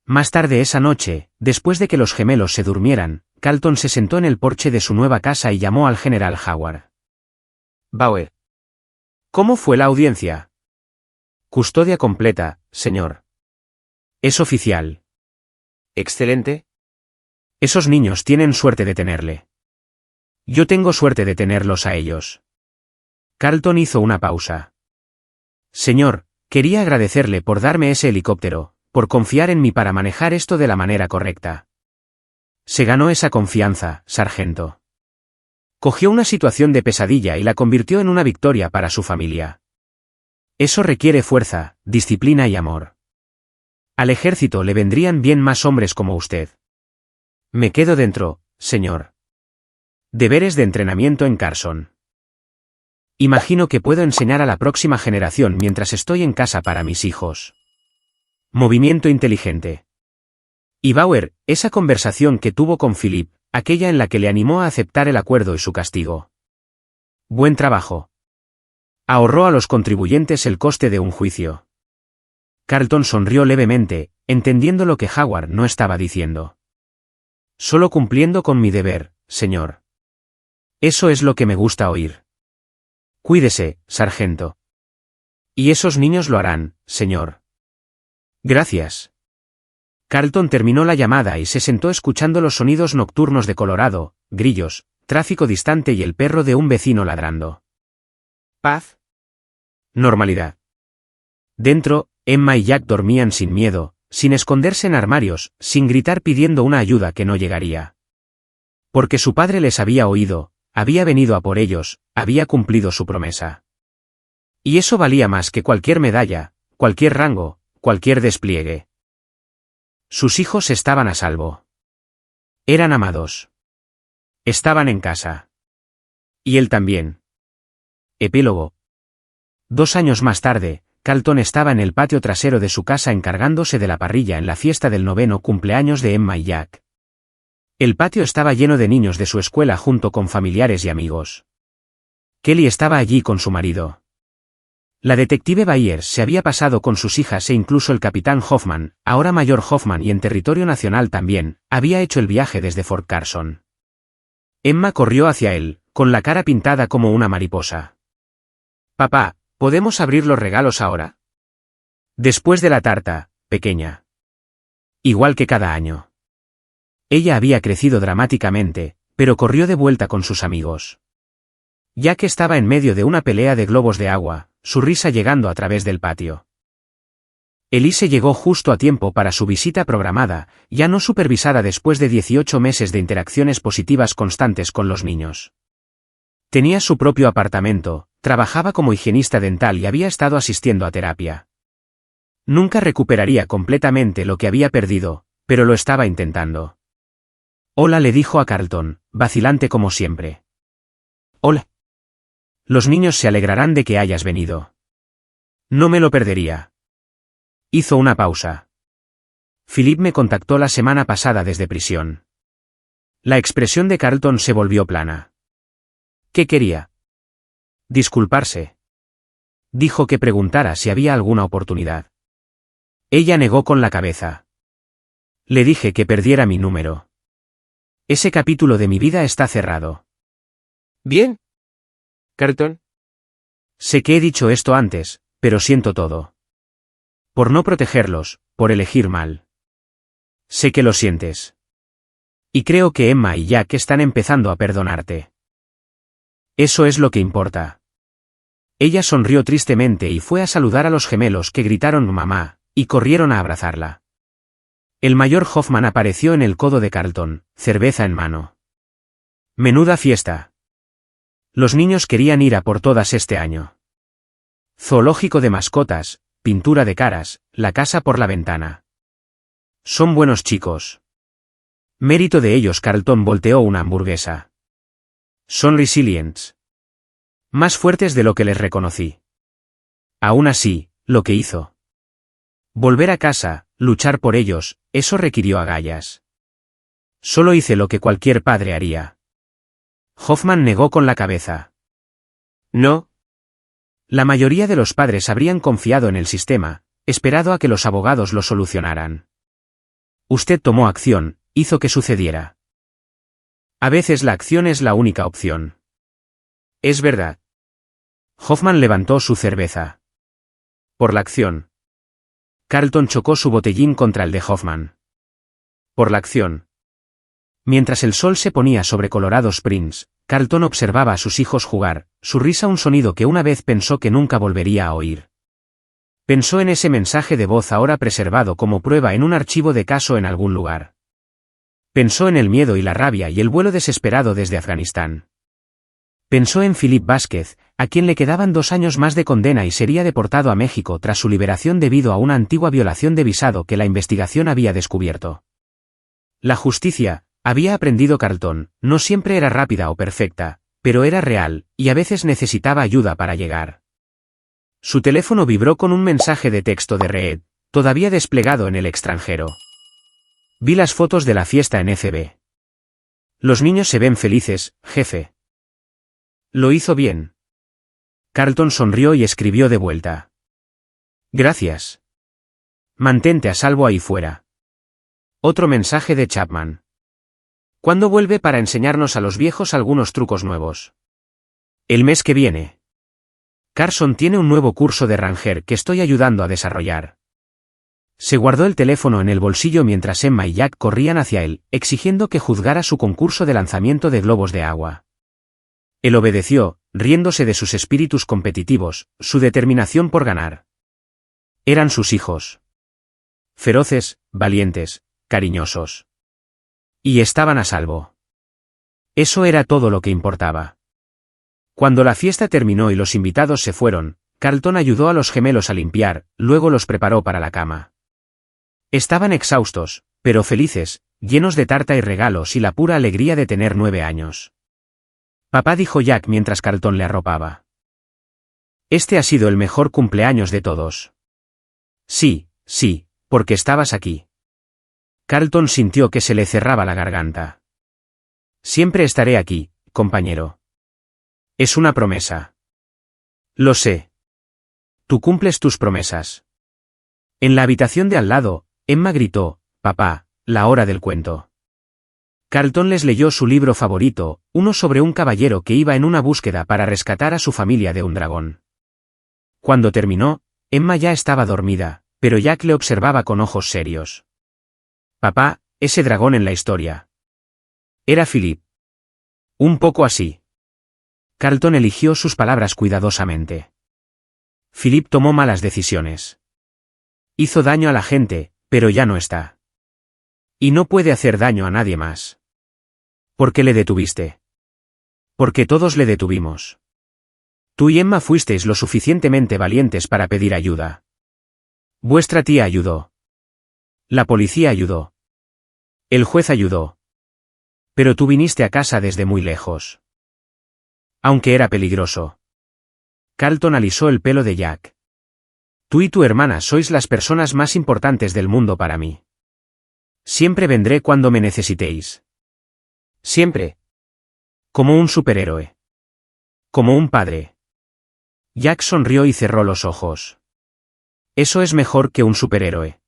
Más tarde esa noche, después de que los gemelos se durmieran, Carlton se sentó en el porche de su nueva casa y llamó al general Howard. Bauer. ¿Cómo fue la audiencia? Custodia completa, señor. Es oficial. Excelente. Esos niños tienen suerte de tenerle. Yo tengo suerte de tenerlos a ellos. Carlton hizo una pausa. Señor, quería agradecerle por darme ese helicóptero, por confiar en mí para manejar esto de la manera correcta. Se ganó esa confianza, sargento. Cogió una situación de pesadilla y la convirtió en una victoria para su familia. Eso requiere fuerza, disciplina y amor. Al ejército le vendrían bien más hombres como usted. Me quedo dentro, señor. Deberes de entrenamiento en Carson. Imagino que puedo enseñar a la próxima generación mientras estoy en casa para mis hijos. Movimiento inteligente. Y Bauer, esa conversación que tuvo con Philip, aquella en la que le animó a aceptar el acuerdo y su castigo. Buen trabajo. Ahorró a los contribuyentes el coste de un juicio. Carlton sonrió levemente, entendiendo lo que Howard no estaba diciendo. Solo cumpliendo con mi deber, señor. Eso es lo que me gusta oír. Cuídese, sargento. Y esos niños lo harán, señor. Gracias. Carlton terminó la llamada y se sentó escuchando los sonidos nocturnos de Colorado, grillos, tráfico distante y el perro de un vecino ladrando. Paz. Normalidad. Dentro, Emma y Jack dormían sin miedo, sin esconderse en armarios, sin gritar pidiendo una ayuda que no llegaría. Porque su padre les había oído, había venido a por ellos, había cumplido su promesa. Y eso valía más que cualquier medalla, cualquier rango, cualquier despliegue. Sus hijos estaban a salvo. Eran amados. Estaban en casa. Y él también. Epílogo. 2 años más tarde, Carlton estaba en el patio trasero de su casa encargándose de la parrilla en la fiesta del 9º cumpleaños de Emma y Jack. El patio estaba lleno de niños de su escuela junto con familiares y amigos. Kelly estaba allí con su marido. La detective Byers se había pasado con sus hijas e incluso el capitán Hoffman, ahora mayor Hoffman y en territorio nacional también, había hecho el viaje desde Fort Carson. Emma corrió hacia él, con la cara pintada como una mariposa. Papá, ¿podemos abrir los regalos ahora? Después de la tarta, pequeña. Igual que cada año. Ella había crecido dramáticamente, pero corrió de vuelta con sus amigos. Jack estaba en medio de una pelea de globos de agua, su risa llegando a través del patio. Elise llegó justo a tiempo para su visita programada, ya no supervisada después de 18 meses de interacciones positivas constantes con los niños. Tenía su propio apartamento, trabajaba como higienista dental y había estado asistiendo a terapia. Nunca recuperaría completamente lo que había perdido, pero lo estaba intentando. Hola, le dijo a Carlton, vacilante como siempre. Hola. Los niños se alegrarán de que hayas venido. No me lo perdería. Hizo una pausa. Philip me contactó la semana pasada desde prisión. La expresión de Carlton se volvió plana. ¿Qué quería? Disculparse. Dijo que preguntara si había alguna oportunidad. Ella negó con la cabeza. Le dije que perdiera mi número. Ese capítulo de mi vida está cerrado. Bien. Carlton. Sé que he dicho esto antes, pero siento todo. Por no protegerlos, por elegir mal. Sé que lo sientes. Y creo que Emma y Jack están empezando a perdonarte. Eso es lo que importa. Ella sonrió tristemente y fue a saludar a los gemelos que gritaron mamá, y corrieron a abrazarla. El mayor Hoffman apareció en el codo de Carlton, cerveza en mano. Menuda fiesta. Los niños querían ir a por todas este año. Zoológico de mascotas, pintura de caras, la casa por la ventana. Son buenos chicos. Mérito de ellos. Carlton volteó una hamburguesa. Son resilients. Más fuertes de lo que les reconocí. Aún así, lo que hizo. Volver a casa, luchar por ellos, eso requirió agallas. Solo hice lo que cualquier padre haría. Hoffman negó con la cabeza. No. La mayoría de los padres habrían confiado en el sistema, esperado a que los abogados lo solucionaran. Usted tomó acción, hizo que sucediera. A veces la acción es la única opción. Es verdad. Hoffman levantó su cerveza. Por la acción. Carlton chocó su botellín contra el de Hoffman. Por la acción. Mientras el sol se ponía sobre Colorado Springs, Carlton observaba a sus hijos jugar, su risa un sonido que una vez pensó que nunca volvería a oír. Pensó en ese mensaje de voz ahora preservado como prueba en un archivo de caso en algún lugar. Pensó en el miedo y la rabia y el vuelo desesperado desde Afganistán. Pensó en Philip Vázquez, a quien le quedaban 2 años más de condena y sería deportado a México tras su liberación debido a una antigua violación de visado que la investigación había descubierto. La justicia, había aprendido Carlton, no siempre era rápida o perfecta, pero era real, y a veces necesitaba ayuda para llegar. Su teléfono vibró con un mensaje de texto de Reed, todavía desplegado en el extranjero. Vi las fotos de la fiesta en FB. Los niños se ven felices, jefe. Lo hizo bien. Carlton sonrió y escribió de vuelta. Gracias. Mantente a salvo ahí fuera. Otro mensaje de Chapman. ¿Cuándo vuelve para enseñarnos a los viejos algunos trucos nuevos? El mes que viene. Carson tiene un nuevo curso de Ranger que estoy ayudando a desarrollar. Se guardó el teléfono en el bolsillo mientras Emma y Jack corrían hacia él, exigiendo que juzgara su concurso de lanzamiento de globos de agua. Él obedeció, riéndose de sus espíritus competitivos, su determinación por ganar. Eran sus hijos. Feroces, valientes, cariñosos. Y estaban a salvo. Eso era todo lo que importaba. Cuando la fiesta terminó y los invitados se fueron, Carlton ayudó a los gemelos a limpiar, luego los preparó para la cama. Estaban exhaustos, pero felices, llenos de tarta y regalos y la pura alegría de tener 9 años. Papá, dijo Jack mientras Carlton le arropaba. Este ha sido el mejor cumpleaños de todos. Sí, sí, porque estabas aquí. Carlton sintió que se le cerraba la garganta. Siempre estaré aquí, compañero. Es una promesa. Lo sé. Tú cumples tus promesas. En la habitación de al lado, Emma gritó, papá, la hora del cuento. Carlton les leyó su libro favorito, uno sobre un caballero que iba en una búsqueda para rescatar a su familia de un dragón. Cuando terminó, Emma ya estaba dormida, pero Jack le observaba con ojos serios. Papá, ese dragón en la historia. Era Philip. Un poco así. Carlton eligió sus palabras cuidadosamente. Philip tomó malas decisiones. Hizo daño a la gente, pero ya no está. Y no puede hacer daño a nadie más. ¿Por qué le detuviste? Porque todos le detuvimos. Tú y Emma fuisteis lo suficientemente valientes para pedir ayuda. Vuestra tía ayudó. La policía ayudó. El juez ayudó. Pero tú viniste a casa desde muy lejos. Aunque era peligroso. Carlton alisó el pelo de Jack. Tú y tu hermana sois las personas más importantes del mundo para mí. Siempre vendré cuando me necesitéis. Siempre. Como un superhéroe. Como un padre. Jack sonrió y cerró los ojos. Eso es mejor que un superhéroe.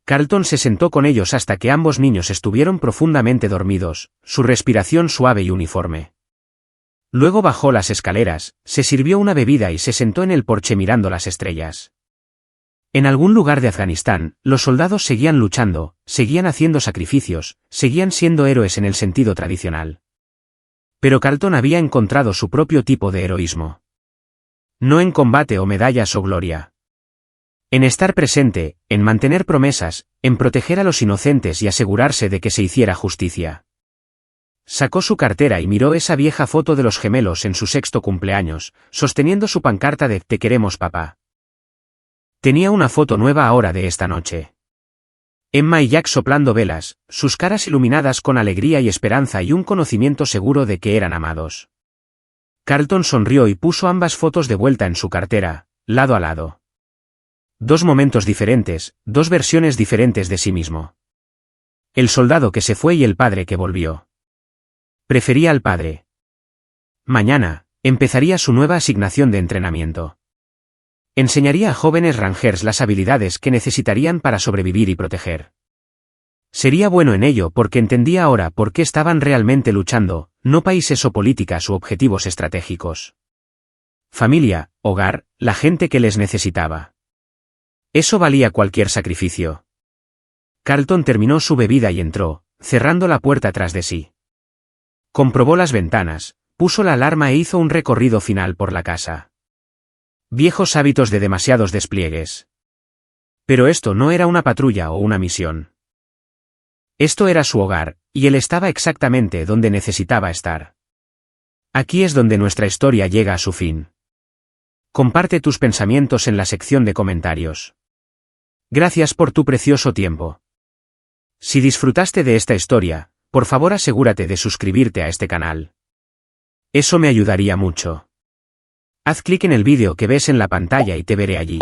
Carlton se sentó con ellos hasta que ambos niños estuvieron profundamente dormidos, su respiración suave y uniforme. Luego bajó las escaleras, se sirvió una bebida y se sentó en el porche mirando las estrellas. En algún lugar de Afganistán, los soldados seguían luchando, seguían haciendo sacrificios, seguían siendo héroes en el sentido tradicional. Pero Carlton había encontrado su propio tipo de heroísmo. No en combate o medallas o gloria. En estar presente, en mantener promesas, en proteger a los inocentes y asegurarse de que se hiciera justicia. Sacó su cartera y miró esa vieja foto de los gemelos en su 6º cumpleaños, sosteniendo su pancarta de «Te queremos, papá». Tenía una foto nueva ahora de esta noche. Emma y Jack soplando velas, sus caras iluminadas con alegría y esperanza y un conocimiento seguro de que eran amados. Carlton sonrió y puso ambas fotos de vuelta en su cartera, lado a lado. 2 momentos diferentes, 2 versiones diferentes de sí mismo. El soldado que se fue y el padre que volvió. Prefería al padre. Mañana, empezaría su nueva asignación de entrenamiento. Enseñaría a jóvenes rangers las habilidades que necesitarían para sobrevivir y proteger. Sería bueno en ello porque entendía ahora por qué estaban realmente luchando, no países o políticas u objetivos estratégicos. Familia, hogar, la gente que les necesitaba. Eso valía cualquier sacrificio. Carlton terminó su bebida y entró, cerrando la puerta tras de sí. Comprobó las ventanas, puso la alarma e hizo un recorrido final por la casa. Viejos hábitos de demasiados despliegues. Pero esto no era una patrulla o una misión. Esto era su hogar, y él estaba exactamente donde necesitaba estar. Aquí es donde nuestra historia llega a su fin. Comparte tus pensamientos en la sección de comentarios. Gracias por tu precioso tiempo. Si disfrutaste de esta historia, por favor asegúrate de suscribirte a este canal. Eso me ayudaría mucho. Haz clic en el vídeo que ves en la pantalla y te veré allí.